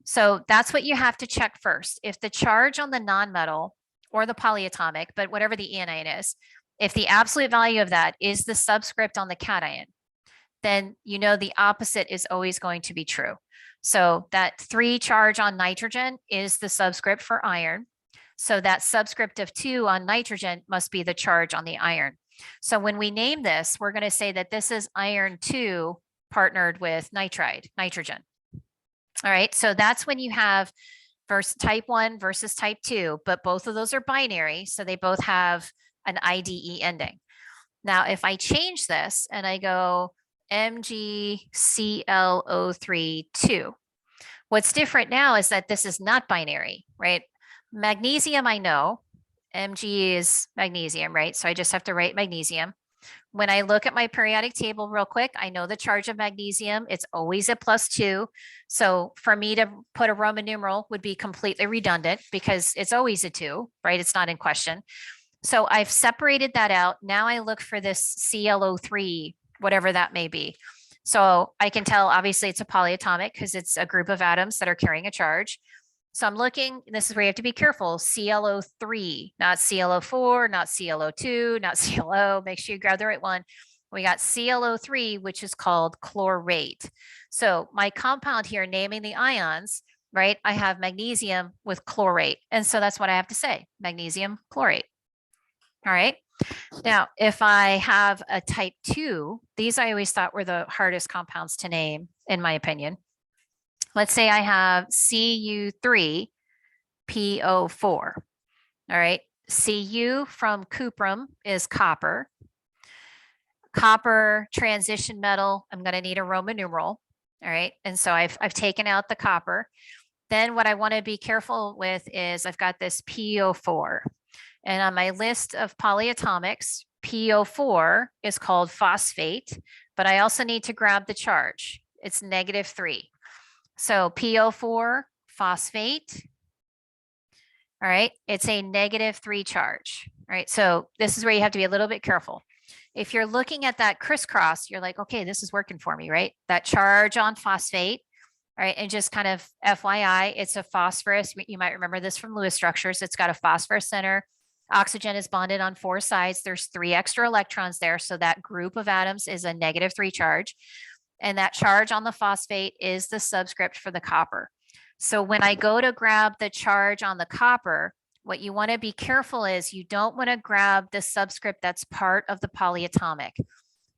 So that's what you have to check first. If the charge on the nonmetal or the polyatomic, but whatever the anion is, if the absolute value of that is the subscript on the cation, then you know the opposite is always going to be true. So that 3 charge on nitrogen is the subscript for iron. So that subscript of 2 on nitrogen must be the charge on the iron. So when we name this, we're going to say that this is iron 2 partnered with nitrogen. All right, so that's when you have type 1 versus type 2, but both of those are binary, so they both have an IDE ending. Now, if I change this and I go MgClO3 2, what's different now is that this is not binary, right? Magnesium, I know, Mg is magnesium, right? So I just have to write magnesium. When I look at my periodic table real quick, I know the charge of magnesium, it's always a +2. So for me to put a Roman numeral would be completely redundant because it's always a 2, right? It's not in question. So I've separated that out. Now I look for this ClO3, whatever that may be. So I can tell obviously it's a polyatomic because it's a group of atoms that are carrying a charge. So I'm looking, this is where you have to be careful, ClO3, not ClO4, not ClO2, not ClO, make sure you grab the right one. We got ClO3, which is called chlorate. So my compound here, naming the ions, right? I have magnesium with chlorate. And so that's what I have to say, magnesium chlorate. All right. Now, if I have a type 2, these I always thought were the hardest compounds to name, in my opinion. Let's say I have Cu3PO4. All right. Cu from cuprum is copper. Copper transition metal, I'm going to need a Roman numeral. All right. And so I've taken out the copper. Then what I want to be careful with is I've got this PO4. And on my list of polyatomics, PO4 is called phosphate, but I also need to grab the charge. It's -3. So PO4 phosphate. All right, it's a -3 charge. All right, so this is where you have to be a little bit careful. If you're looking at that crisscross, you're like, okay, this is working for me, right? That charge on phosphate. All right, and just kind of FYI, it's a phosphorus. You might remember this from Lewis structures. It's got a phosphorus center. Oxygen is bonded on 4 sides. There's 3 extra electrons there. So that group of atoms is a -3 charge. And that charge on the phosphate is the subscript for the copper. So when I go to grab the charge on the copper, what you want to be careful is you don't want to grab the subscript that's part of the polyatomic.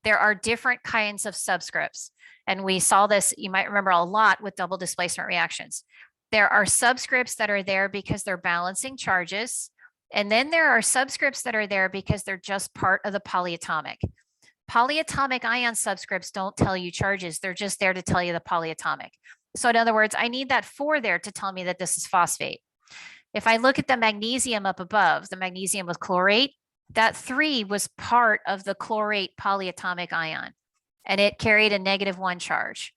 There are different kinds of subscripts. And we saw this, you might remember a lot with double displacement reactions. There are subscripts that are there because they're balancing charges. And then there are subscripts that are there because they're just part of the polyatomic. Polyatomic ion subscripts don't tell you charges. They're just there to tell you the polyatomic. So in other words, I need that 4 there to tell me that this is phosphate. If I look at the magnesium up above, the magnesium with chlorate, that 3 was part of the chlorate polyatomic ion, and it carried a -1 charge.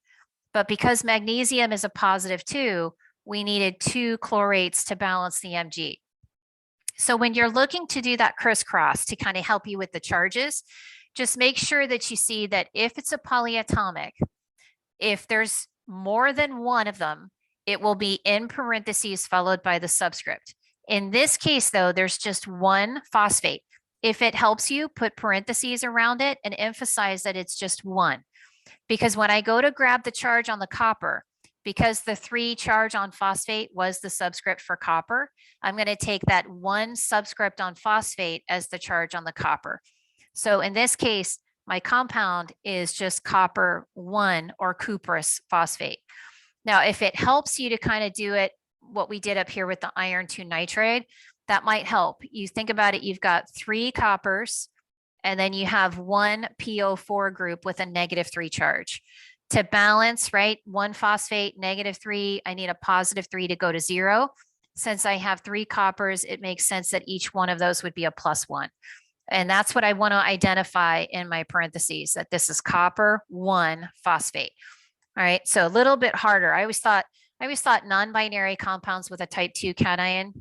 But because magnesium is a +2, we needed 2 chlorates to balance the Mg. So when you're looking to do that crisscross to kind of help you with the charges, just make sure that you see that if it's a polyatomic, if there's more than one of them, it will be in parentheses followed by the subscript. In this case, though, there's just one phosphate. If it helps you, put parentheses around it and emphasize that it's just one. Because when I go to grab the charge on the copper, because the 3 charge on phosphate was the subscript for copper, I'm going to take that 1 subscript on phosphate as the charge on the copper. So in this case, my compound is just copper 1 or cuprous phosphate. Now, if it helps you to kind of do it, what we did up here with the iron 2 nitride, that might help. You think about it, you've got 3 coppers, and then you have 1 PO4 group with a -3 charge. To balance, right, 1 phosphate, -3, I need a +3 to go to 0. Since I have 3 coppers, it makes sense that each one of those would be a +1. And that's what I want to identify in my parentheses, that this is copper 1 phosphate. All right, so a little bit harder. I always thought non-binary compounds with a type 2 cation,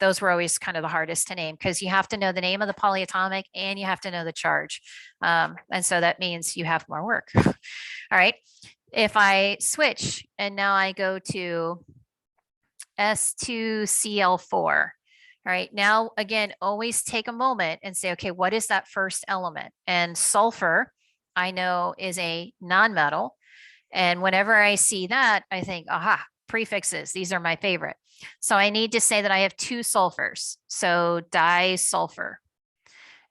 those were always kind of the hardest to name because you have to know the name of the polyatomic and you have to know the charge. And so that means you have more work. All right, if I switch and now I go to S2Cl4. All right, now again, always take a moment and say, okay, what is that first element? And sulfur, I know, is a nonmetal. And whenever I see that, I think, aha, prefixes, these are my favorite. So I need to say that I have 2 sulfurs, so disulfur.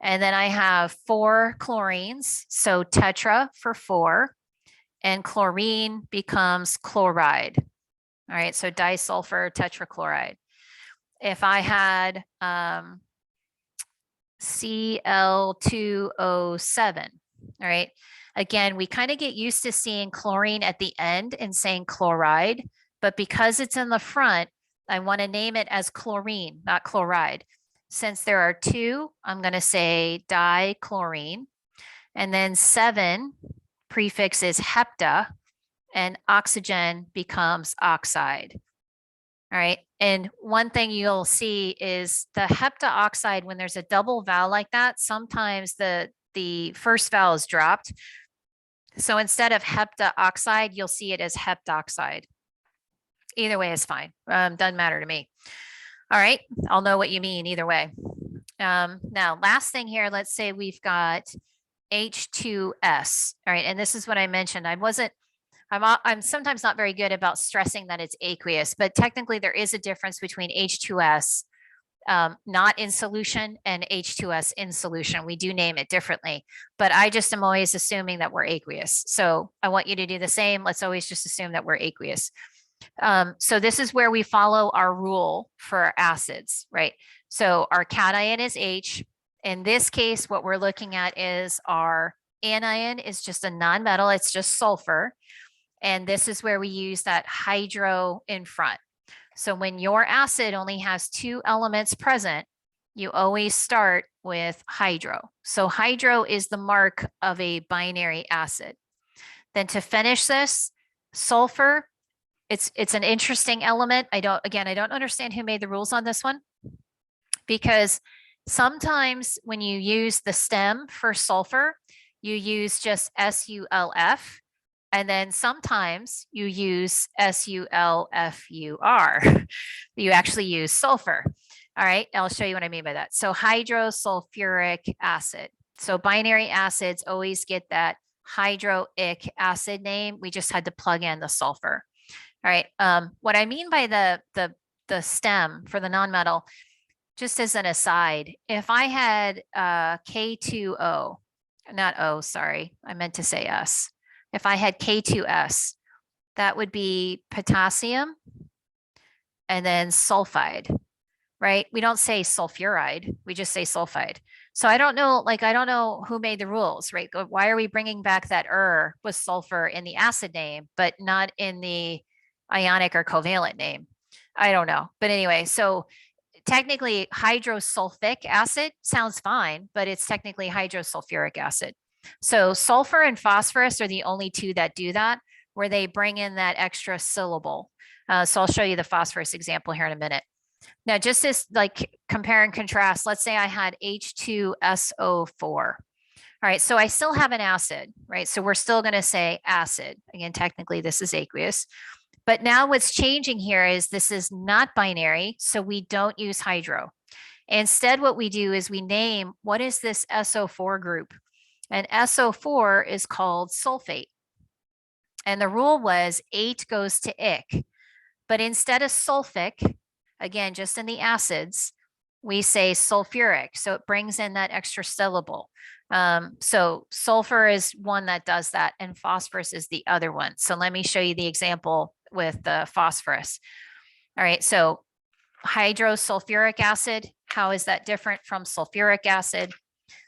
And then I have 4 chlorines, so tetra for 4, and chlorine becomes chloride. All right, so disulfur tetrachloride. If I had Cl2O7, all right, again, we kind of get used to seeing chlorine at the end and saying chloride, but because it's in the front, I want to name it as chlorine, not chloride. Since there are 2, I'm going to say dichlorine, and then 7 prefix is hepta, and oxygen becomes oxide. All right. And one thing you'll see is the heptaoxide, when there's a double vowel like that, sometimes the first vowel is dropped. So instead of heptaoxide, you'll see it as heptoxide. Either way is fine. Doesn't matter to me. All right. I'll know what you mean either way. Now, last thing here, let's say we've got H2S. All right. And this is what I mentioned. I'm sometimes not very good about stressing that it's aqueous, but technically there is a difference between H2S not in solution and H2S in solution. We do name it differently, but I just am always assuming that we're aqueous. So I want you to do the same. Let's always just assume that we're aqueous. So this is where we follow our rule for acids, right? So our cation is H. In this case, what we're looking at is our anion is just a nonmetal. It's just sulfur. And this is where we use that hydro in front. So when your acid only has 2 elements present, you always start with hydro. So hydro is the mark of a binary acid. Then to finish this, sulfur, it's an interesting element. I don't understand who made the rules on this one, because sometimes when you use the stem for sulfur, you use just SULF. And then sometimes you use SULFUR. You actually use sulfur. All right, I'll show you what I mean by that. So hydrosulfuric acid. So binary acids always get that hydroic acid name. We just had to plug in the sulfur. All right, what I mean by the stem for the nonmetal, just as an aside, if I had K2O, not O, sorry, I meant to say S. If I had K2S, that would be potassium and then sulfide, right? We don't say sulfuride, we just say sulfide. So I don't know who made the rules, right? Why are we bringing back that with sulfur in the acid name, but not in the ionic or covalent name? I don't know. But anyway, so technically hydrosulfic acid sounds fine, but it's technically hydrosulfuric acid. So sulfur and phosphorus are the only 2 that do that, where they bring in that extra syllable. So I'll show you the phosphorus example here in a minute. Now, just as like compare and contrast, let's say I had H2SO4. All right, so I still have an acid, right? So we're still going to say acid. Again, technically this is aqueous. But now what's changing here is this is not binary, so we don't use hydro. Instead, what we do is we name, what is this SO4 group? And SO4 is called sulfate. And the rule was 8 goes to ic. But instead of sulfic, again, just in the acids, we say sulfuric. So it brings in that extra syllable. So sulfur is one that does that, and phosphorus is the other one. So let me show you the example the phosphorus. All right, so hydrosulfuric acid, how is that different from sulfuric acid?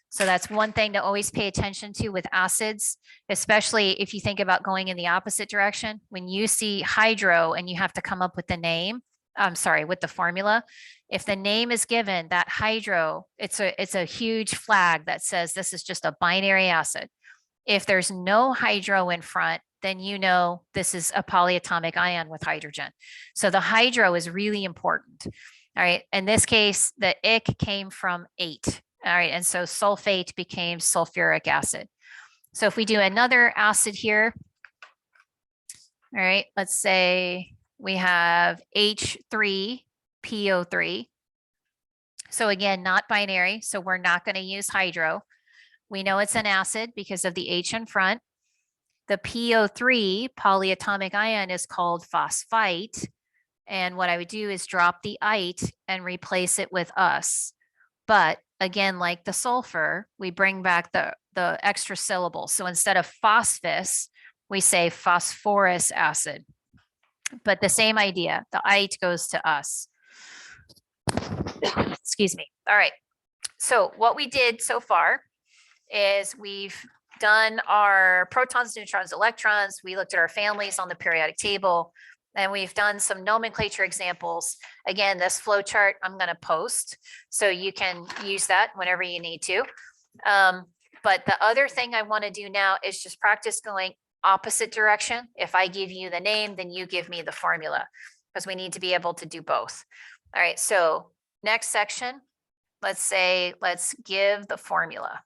So that's one thing to always pay attention to with acids, especially if you think about going in the opposite direction. When you see hydro and you have to come up with the name, I'm sorry, with the formula, if the name is given, that hydro, it's a huge flag that says this is just a binary acid. If there's no hydro in front, then you know this is a polyatomic ion with hydrogen. So the hydro is really important. All right. In this case, the ick came from 8. All right. And so sulfate became sulfuric acid. So if we do another acid here, all right, let's say we have H3PO3. So again, not binary. So we're not going to use hydro. We know it's an acid because of the H in front. The PO3 polyatomic ion is called phosphite. And what I would do is drop the ite and replace it with us. But again, like the sulfur, we bring back the extra syllable. So instead of phosphus, we say phosphorus acid. But the same idea, the ite goes to us. Excuse me. All right. So what we did so far is we've done our protons, neutrons, electrons. We looked at our families on the periodic table, and we've done some nomenclature examples. Again, this flow chart I'm going to post, so you can use that whenever you need to. But the other thing I want to do now is just practice going opposite direction. If I give you the name, then you give me the formula, because we need to be able to do both. All right, so next section, let's give the formula.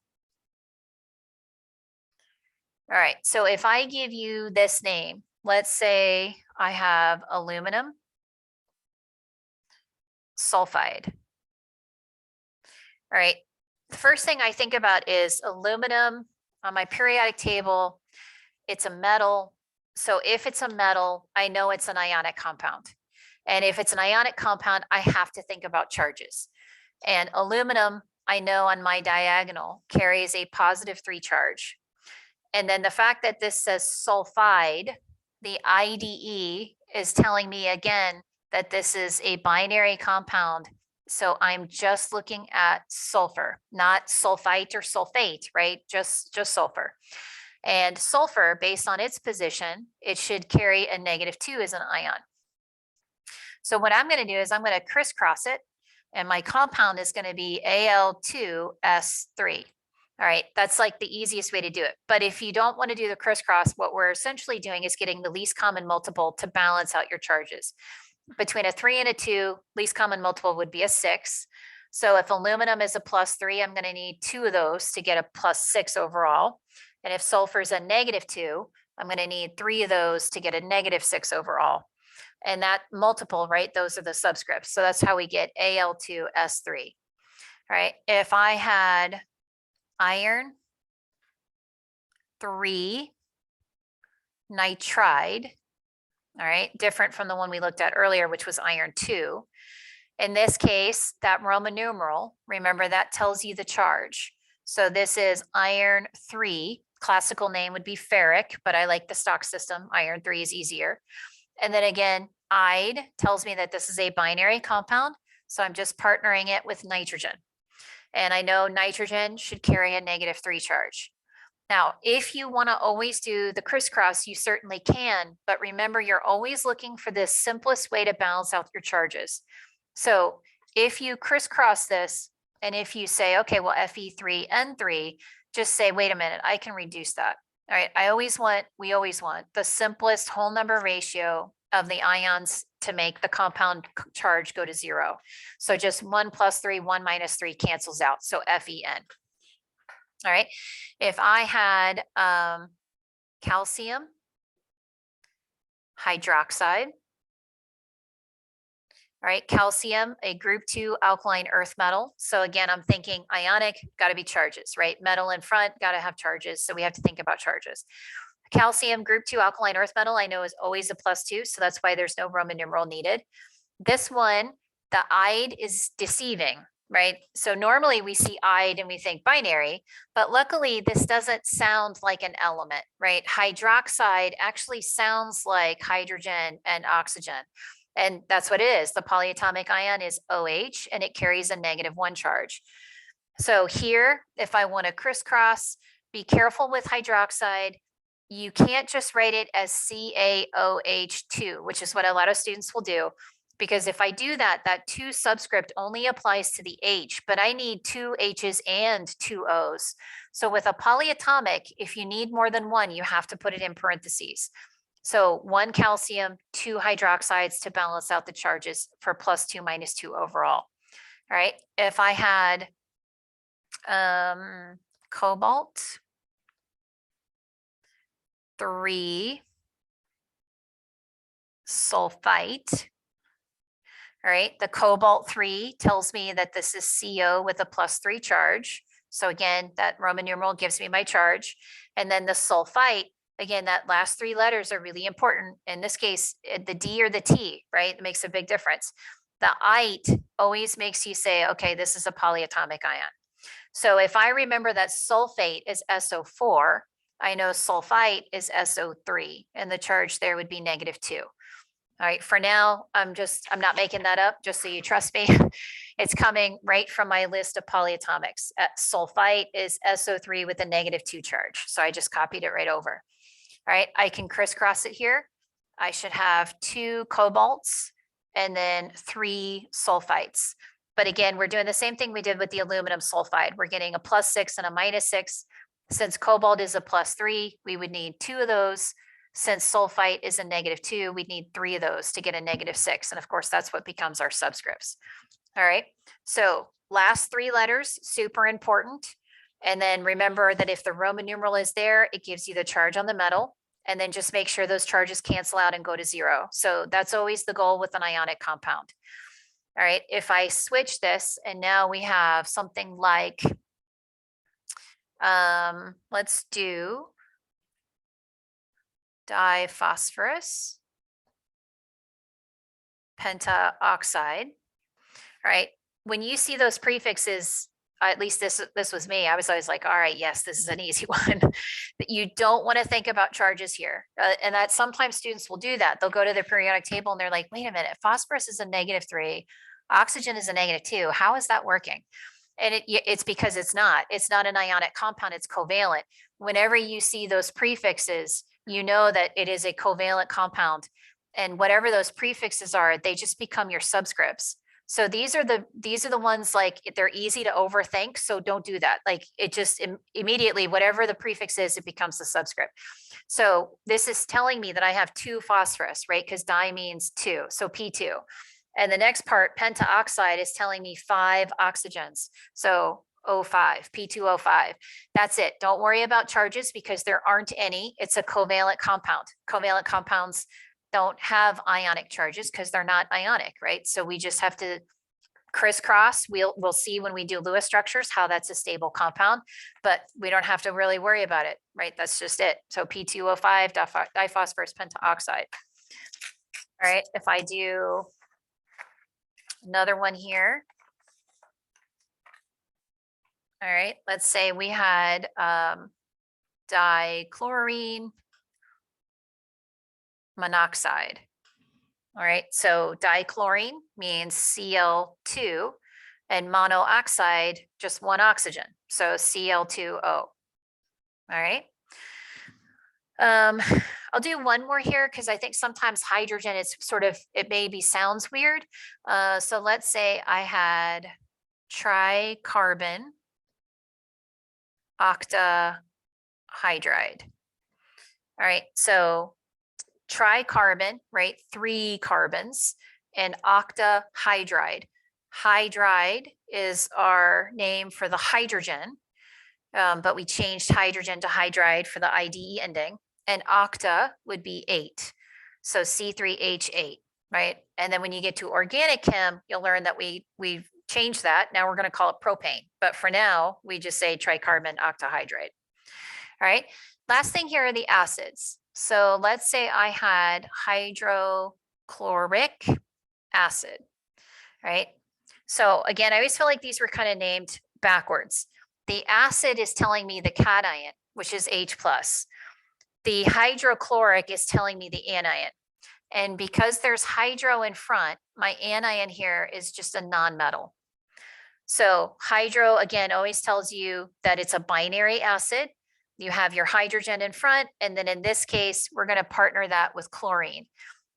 All right, so if I give you this name, let's say I have aluminum sulfide. All right, the first thing I think about is aluminum on my periodic table. It's a metal. So if it's a metal, I know it's an ionic compound. And if it's an ionic compound, I have to think about charges. And aluminum, I know on my diagonal, carries a +3 charge. And then the fact that this says sulfide, the IDE is telling me again that this is a binary compound. So I'm just looking at sulfur, not sulfite or sulfate, right? Just sulfur. And sulfur, based on its position, it should carry a -2 as an ion. So what I'm going to do is I'm going to crisscross it, and my compound is going to be Al2S3. All right, that's like the easiest way to do it. But if you don't want to do the crisscross, what we're essentially doing is getting the least common multiple to balance out your charges. Between a 3 and a 2, least common multiple would be a 6. So if aluminum is a +3, I'm going to need 2 of those to get a +6 overall. And if sulfur is a -2, I'm going to need 3 of those to get a -6 overall. And that multiple, right, those are the subscripts. So that's how we get Al2S3. All right, if I had iron 3 nitride, all right, different from the one we looked at earlier, which was iron 2. In this case, that Roman numeral, remember that tells you the charge. So this is iron 3. Classical name would be ferric, but I like the stock system. Iron 3 is easier. And then again, ide tells me that this is a binary compound. So I'm just partnering it with nitrogen. And I know nitrogen should carry a -3 charge. Now, if you want to always do the crisscross, you certainly can, but remember, you're always looking for the simplest way to balance out your charges. So if you crisscross this, and if you say, okay, well, Fe3N3, just say, wait a minute, I can reduce that. All right, we always want the simplest whole number ratio of the ions to make the compound charge go to 0. So just 1 + 3, 1 - 3 cancels out. So Fen. All right. If I had calcium hydroxide, all right, calcium, a group 2 alkaline earth metal. So again, I'm thinking ionic, got to be charges, right? Metal in front, got to have charges. So we have to think about charges. Calcium, group 2 alkaline earth metal, I know is always a +2. So that's why there's no Roman numeral needed. This one, the ide is deceiving. right? So normally we see "ide" and we think binary, but luckily this doesn't sound like an element, right? Hydroxide actually sounds like hydrogen and oxygen. And that's what it is. The polyatomic ion is OH and it carries a -1 charge. So here, if I want to crisscross, be careful with hydroxide. You can't just write it as CaOH2, which is what a lot of students will do. Because if I do that, that 2 subscript only applies to the H, but I need 2 H's and 2 O's. So with a polyatomic, if you need more than one, you have to put it in parentheses. So 1 calcium, 2 hydroxides to balance out the charges for +2 -2 overall. All right. If I had cobalt 3 sulfite. All right, the cobalt 3 tells me that this is CO with a +3 charge. So again, that Roman numeral gives me my charge. And then the sulfite, again, that last 3 letters are really important. In this case, the D or the T, right? It makes a big difference. The ite always makes you say, okay, this is a polyatomic ion. So if I remember that sulfate is SO4, I know sulfite is SO3, and the charge there would be -2. All right, for now, I'm not making that up, just so you trust me. It's coming right from my list of polyatomics. Sulfite is SO3 with a -2 charge. So I just copied it right over. All right, I can crisscross it here. I should have 2 cobalts and then 3 sulfites. But again, we're doing the same thing we did with the aluminum sulfide. We're getting a +6 and a -6. Since cobalt is a +3, we would need 2 of those. Since sulfite is a -2, we'd need 3 of those to get a -6. And of course, that's what becomes our subscripts. All right. So last 3 letters, super important. And then remember that if the Roman numeral is there, it gives you the charge on the metal. And then just make sure those charges cancel out and go to 0. So that's always the goal with an ionic compound. All right. If I switch this and now we have something like, let's do diphosphorus pentaoxide. All right. When you see those prefixes, at least this was me, I was always like, all right, yes, this is an easy one. But you don't want to think about charges here. And that sometimes students will do that. They'll go to their periodic table and they're like, wait a minute, phosphorus is a -3, oxygen is a -2. How is that working? And it's because it's not an ionic compound, it's covalent. Whenever you see those prefixes, you know that it is a covalent compound. And whatever those prefixes are, they just become your subscripts. So these are the ones, like, they're easy to overthink. So don't do that. Like, it just immediately, whatever the prefix is, it becomes the subscript. So this is telling me that I have 2 phosphorus, right? Because di means 2. So P2. And the next part, pentaoxide, is telling me 5 oxygens. So O5, P2O5. That's it. Don't worry about charges because there aren't any. It's a covalent compound. Covalent compounds don't have ionic charges because they're not ionic, right? So we just have to crisscross. We'll see when we do Lewis structures how that's a stable compound, but we don't have to really worry about it, right? That's just it. So P2O5, diphosphorus pentaoxide. All right, if I do another one here. All right, let's say we had dichlorine monoxide. All right, so dichlorine means Cl2 and monoxide, just 1 oxygen. So Cl2O. All right. I'll do one more here because I think sometimes hydrogen is it maybe sounds weird. So let's say I had tricarbon octahydride. All right, so tricarbon, right? 3 carbons, and octahydride. Hydride is our name for the hydrogen, but we changed hydrogen to hydride for the IDE ending. And octa would be 8. So C3H8, right? And then when you get to organic chem, you'll learn that we've changed that. Now we're going to call it propane. But for now, we just say tricarbon octahydride. All right. Last thing here are the acids. So let's say I had hydrochloric acid, right? So again, I always feel like these were kind of named backwards. The acid is telling me the cation, which is H plus. The hydrochloric is telling me the anion. And because there's hydro in front, my anion here is just a nonmetal. So hydro, again, always tells you that it's a binary acid. You have your hydrogen in front, and then in this case, we're going to partner that with chlorine.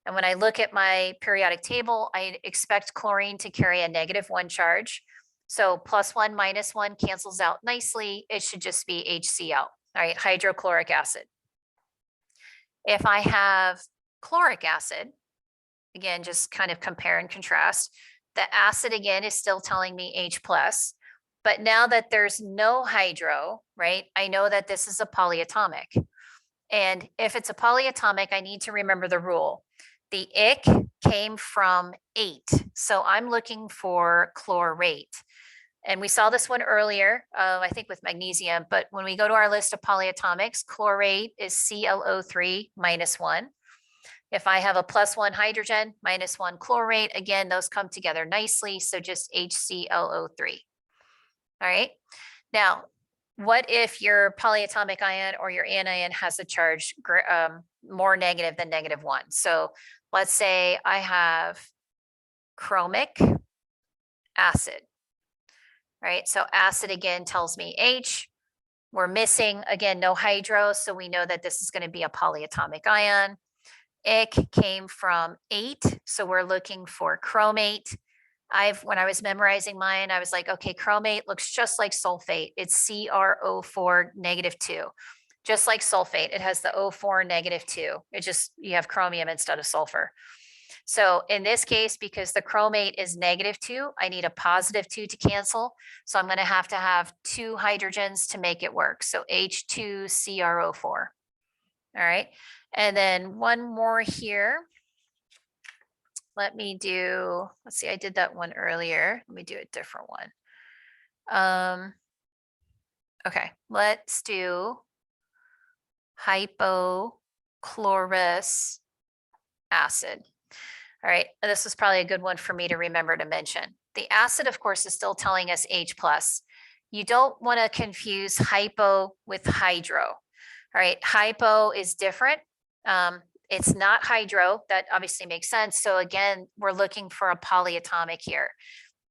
And when I look at my periodic table, I expect chlorine to carry a -1 charge. So +1 -1 cancels out nicely. It should just be HCl, all right, hydrochloric acid. If I have chloric acid, again, just kind of compare and contrast, the acid again is still telling me H plus, but now that there's no hydro, right, I know that this is a polyatomic. And if it's a polyatomic, I need to remember the rule. The ic came from 8. So I'm looking for chlorate. And we saw this one earlier, I think with magnesium, but when we go to our list of polyatomics, chlorate is ClO3 -1. If I have a +1 hydrogen, -1 chlorate, again, those come together nicely. So just HClO3. All right. Now, what if your polyatomic ion or your anion has a charge more negative than -1? So let's say I have chromic acid, right? So acid again tells me H. We're missing, again, no hydro. So we know that this is going to be a polyatomic ion. Ic came from 8. So we're looking for chromate. When I was memorizing mine, I was like, okay, chromate looks just like sulfate. It's CrO4 -2, just like sulfate. It has the O4 -2. It just, you have chromium instead of sulfur. So in this case, because the chromate is -2, I need a +2 to cancel. So I'm going to have 2 hydrogens to make it work. So H2CrO4. All right. And then one more here. Let me do, let's see, I did that one earlier. Let me do a different one. Okay, let's do hypochlorous acid. All right, this is probably a good one for me to remember to mention. The acid, of course, is still telling us H plus. You don't want to confuse hypo with hydro. All right, hypo is different. It's not hydro. That obviously makes sense. So again, we're looking for a polyatomic here.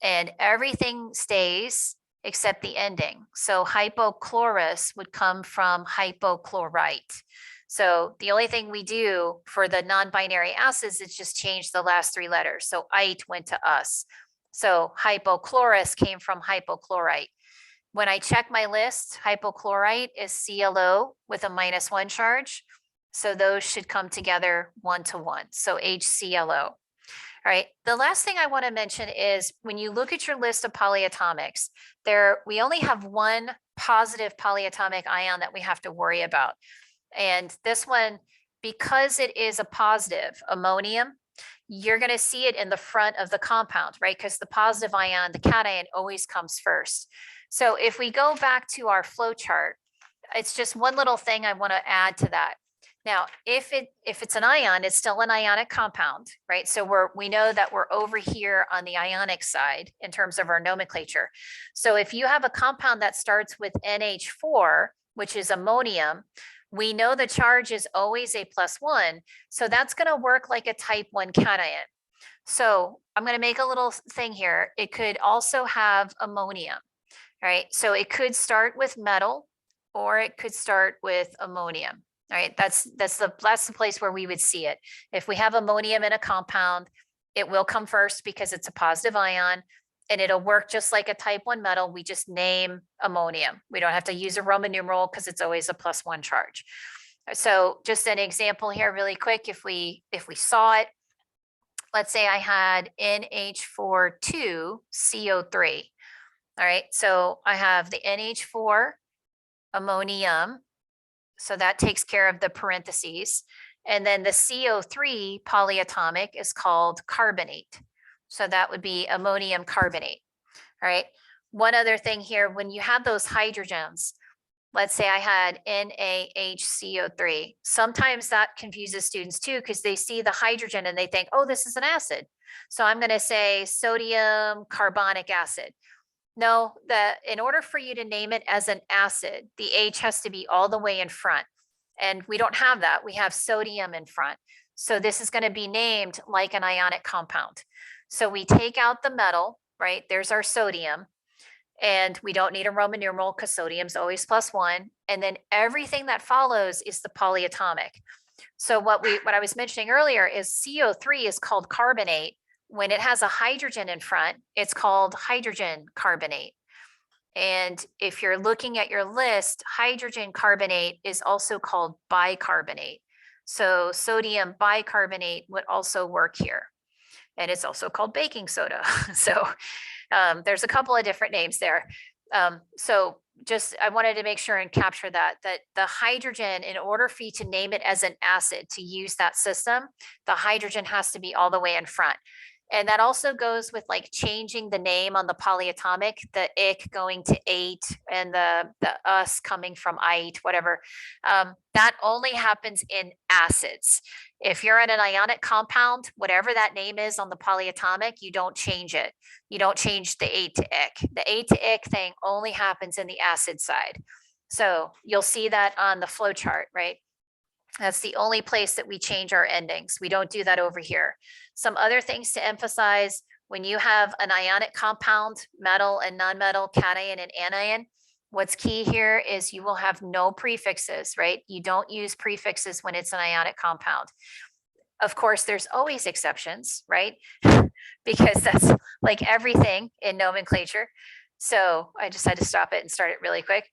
And everything stays except the ending. So hypochlorous would come from hypochlorite. So the only thing we do for the non-binary acids is just change the last 3 letters. So ite went to us. So hypochlorous came from hypochlorite. When I check my list, hypochlorite is ClO with a -1 charge. So those should come together 1 to 1. So HClO. All right. The last thing I want to mention is when you look at your list of polyatomics, we only have one positive polyatomic ion that we have to worry about. And this one, because it is a positive ammonium, you're going to see it in the front of the compound, right? Because the positive ion, the cation, always comes first. So if we go back to our flow chart, it's just one little thing I want to add to that. Now, if it's an ion, it's still an ionic compound, right? So we know that we're over here on the ionic side in terms of our nomenclature. So if you have a compound that starts with NH4, which is ammonium, we know the charge is always a +1. So that's going to work like a type 1 cation. So I'm going to make a little thing here. It could also have ammonium, right? So it could start with metal or it could start with ammonium. All right, that's the place where we would see it. If we have ammonium in a compound, it will come first because it's a positive ion and it'll work just like a type 1 metal. We just name ammonium. We don't have to use a Roman numeral because it's always a +1 charge. So just an example here really quick, if we saw it, let's say I had NH4 CO3. All right, so I have the NH4 ammonium. So that takes care of the parentheses. And then the CO3 polyatomic is called carbonate. So that would be ammonium carbonate. All right. One other thing here, when you have those hydrogens, let's say I had NaHCO3. Sometimes that confuses students too, because they see the hydrogen and they think, oh, this is an acid. So I'm going to say sodium carbonic acid. No, in order for you to name it as an acid, the H has to be all the way in front. And we don't have that. We have sodium in front. So this is going to be named like an ionic compound. So we take out the metal, right? There's our sodium. And we don't need a Roman numeral because sodium's always +1. And then everything that follows is the polyatomic. So what I was mentioning earlier is CO3 is called carbonate. When it has a hydrogen in front, it's called hydrogen carbonate. And if you're looking at your list, hydrogen carbonate is also called bicarbonate. So sodium bicarbonate would also work here. And it's also called baking soda. So there's a couple of different names there. So just, I wanted to make sure and capture that the hydrogen, in order for you to name it as an acid to use that system, the hydrogen has to be all the way in front. And that also goes with like changing the name on the polyatomic, the ick going to 8 and the us coming from ite, whatever. That only happens in acids. If you're in an ionic compound, whatever that name is on the polyatomic, you don't change it. You don't change the 8 to ick. The 8 to ick thing only happens in the acid side. So you'll see that on the flow chart, right? That's the only place that we change our endings. We don't do that over here. Some other things to emphasize: when you have an ionic compound, metal and nonmetal, cation and anion, what's key here is you will have no prefixes, right? You don't use prefixes when it's an ionic compound. Of course, there's always exceptions, right? Because that's like everything in nomenclature. So I just had to stop it and start it really quick.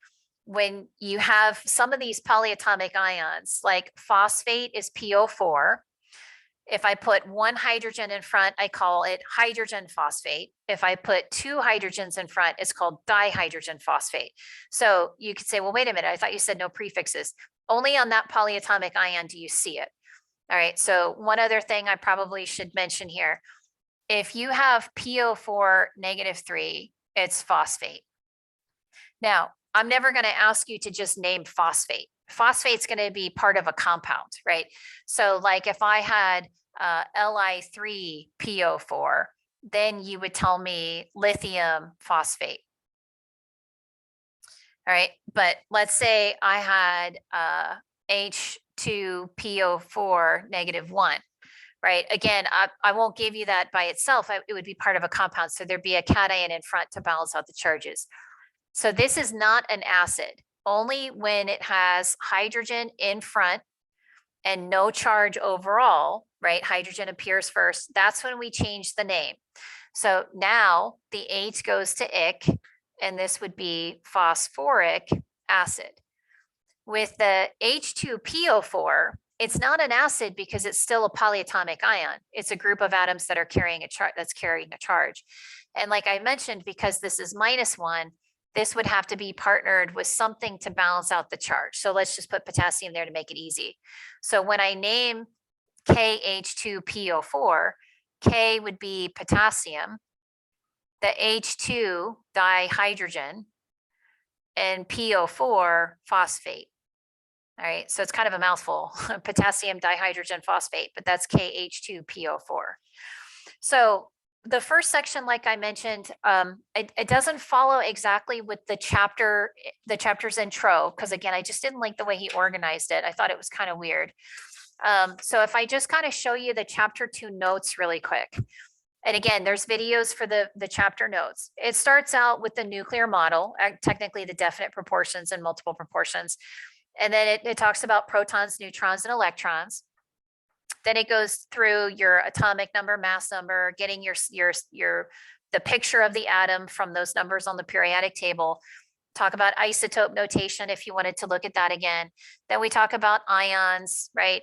When you have some of these polyatomic ions, like phosphate is PO4. If I put one hydrogen in front, I call it hydrogen phosphate. If I put two hydrogens in front, it's called dihydrogen phosphate. So you could say, well, wait a minute, I thought you said no prefixes. Only on that polyatomic ion do you see it. All right, so one other thing I probably should mention here. If you have PO4 -3, it's phosphate. Now, I'm never going to ask you to just name phosphate. Phosphate's going to be part of a compound, right? So like if I had Li3PO4, then you would tell me lithium phosphate. All right, but let's say I had H2PO4 -1, right? Again, I won't give you that by itself. It would be part of a compound. So there'd be a cation in front to balance out the charges. So this is not an acid. Only when it has hydrogen in front and no charge overall, right? Hydrogen appears first. That's when we change the name. So now the H goes to ick, and this would be phosphoric acid. With the H2PO4, it's not an acid because it's still a polyatomic ion. It's a group of atoms that are carrying a charge, that's carrying a charge. And like I mentioned, because this is -1, this would have to be partnered with something to balance out the charge. So let's just put potassium there to make it easy. So when I name KH2PO4, K would be potassium, the H2 dihydrogen, and PO4 phosphate. All right, so it's kind of a mouthful, potassium dihydrogen phosphate, but that's KH2PO4. So the first section, like I mentioned, it doesn't follow exactly with the chapter's intro, because again, I just didn't like the way he organized it. I thought it was kind of weird. So if I just kind of show you the chapter 2 notes really quick. And again, there's videos for the chapter notes. It starts out with the nuclear model, technically the definite proportions and multiple proportions. And then it talks about protons, neutrons, and electrons. Then it goes through your atomic number, mass number, getting the picture of the atom from those numbers on the periodic table. Talk about isotope notation if you wanted to look at that again. Then we talk about ions, right?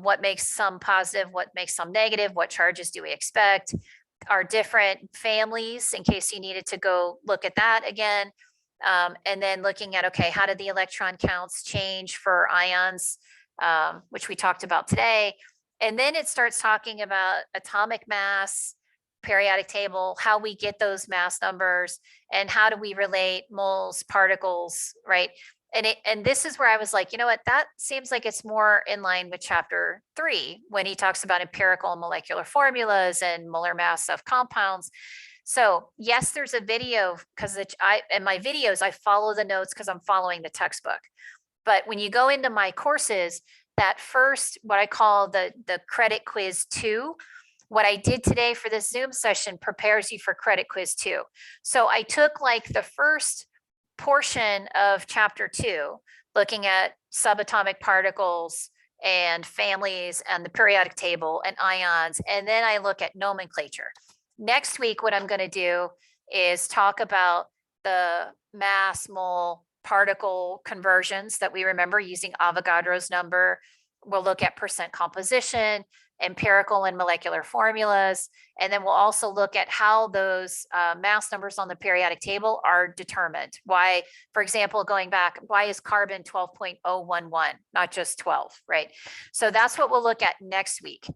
What makes some positive, what makes some negative, what charges do we expect, our different families in case you needed to go look at that again. And then looking at, okay, how did the electron counts change for ions, which we talked about today. And then it starts talking about atomic mass, periodic table, how we get those mass numbers, and how do we relate moles, particles, right? And this is where I was like, you know what, that seems like it's more in line with chapter 3 when he talks about empirical and molecular formulas and molar mass of compounds. So yes, there's a video because in my videos, I follow the notes because I'm following the textbook. But when you go into my courses, that first, what I call the credit quiz 2, what I did today for this Zoom session prepares you for credit quiz 2. So I took like the first portion of chapter 2, looking at subatomic particles and families and the periodic table and ions, and then I look at nomenclature. Next week, what I'm going to do is talk about the mass, mole, particle conversions that we remember using Avogadro's number. We'll look at percent composition, empirical and molecular formulas, and then we'll also look at how those mass numbers on the periodic table are determined. Why, for example, going back, why is carbon 12.011, not just 12, right? So that's what we'll look at next week.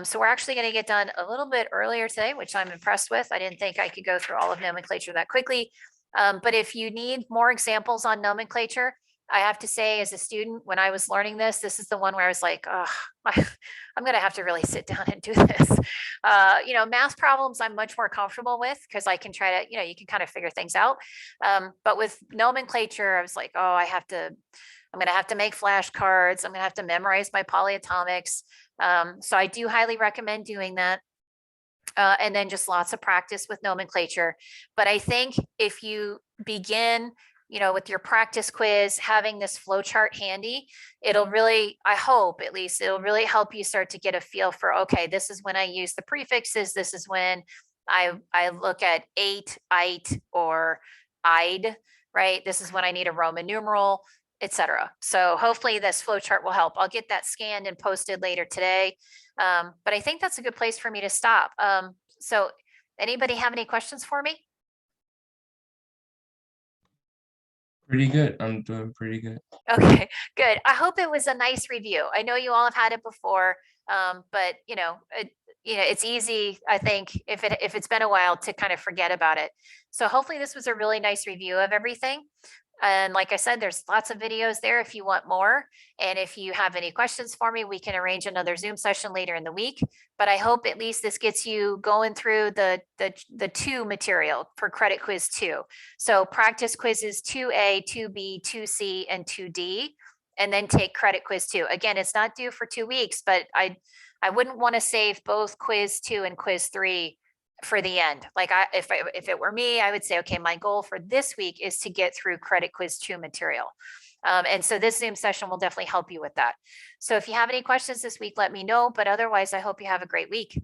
So we're actually going to get done a little bit earlier today, which I'm impressed with. I didn't think I could go through all of nomenclature that quickly. But if you need more examples on nomenclature, I have to say, as a student, when I was learning this, this is the one where I was like, oh, I'm going to have to really sit down and do this. Math problems I'm much more comfortable with because I can try to, you can kind of figure things out. But with nomenclature, I was like, oh, I'm going to have to make flashcards. I'm going to have to memorize my polyatomics. So I do highly recommend doing that. And then just lots of practice with nomenclature. But I think if you begin, with your practice quiz, having this flow chart handy, it'll really, I hope at least, it'll really help you start to get a feel for, okay, this is when I use the prefixes. This is when I look at ate, or I'd, right? This is when I need a Roman numeral, etc. So hopefully this flow chart will help. I'll get that scanned and posted later today. But I think that's a good place for me to stop. So anybody have any questions for me? Pretty good. I'm doing pretty good. Okay, good. I hope it was a nice review. I know you all have had it before, but it's easy, I think, if it's been a while, to kind of forget about it. So hopefully this was a really nice review of everything. And like I said, there's lots of videos there if you want more. And if you have any questions for me, we can arrange another Zoom session later in the week. But I hope at least this gets you going through the 2 material for credit quiz 2. So practice quizzes 2A, 2B, 2C, and 2D, and then take credit quiz 2. Again, it's not due for 2 weeks, but I wouldn't want to save both quiz 2 and quiz 3 for the end. Like if it were me, I would say, okay, my goal for this week is to get through credit quiz 2 material. And so this Zoom session will definitely help you with that. So if you have any questions this week, let me know. But otherwise, I hope you have a great week.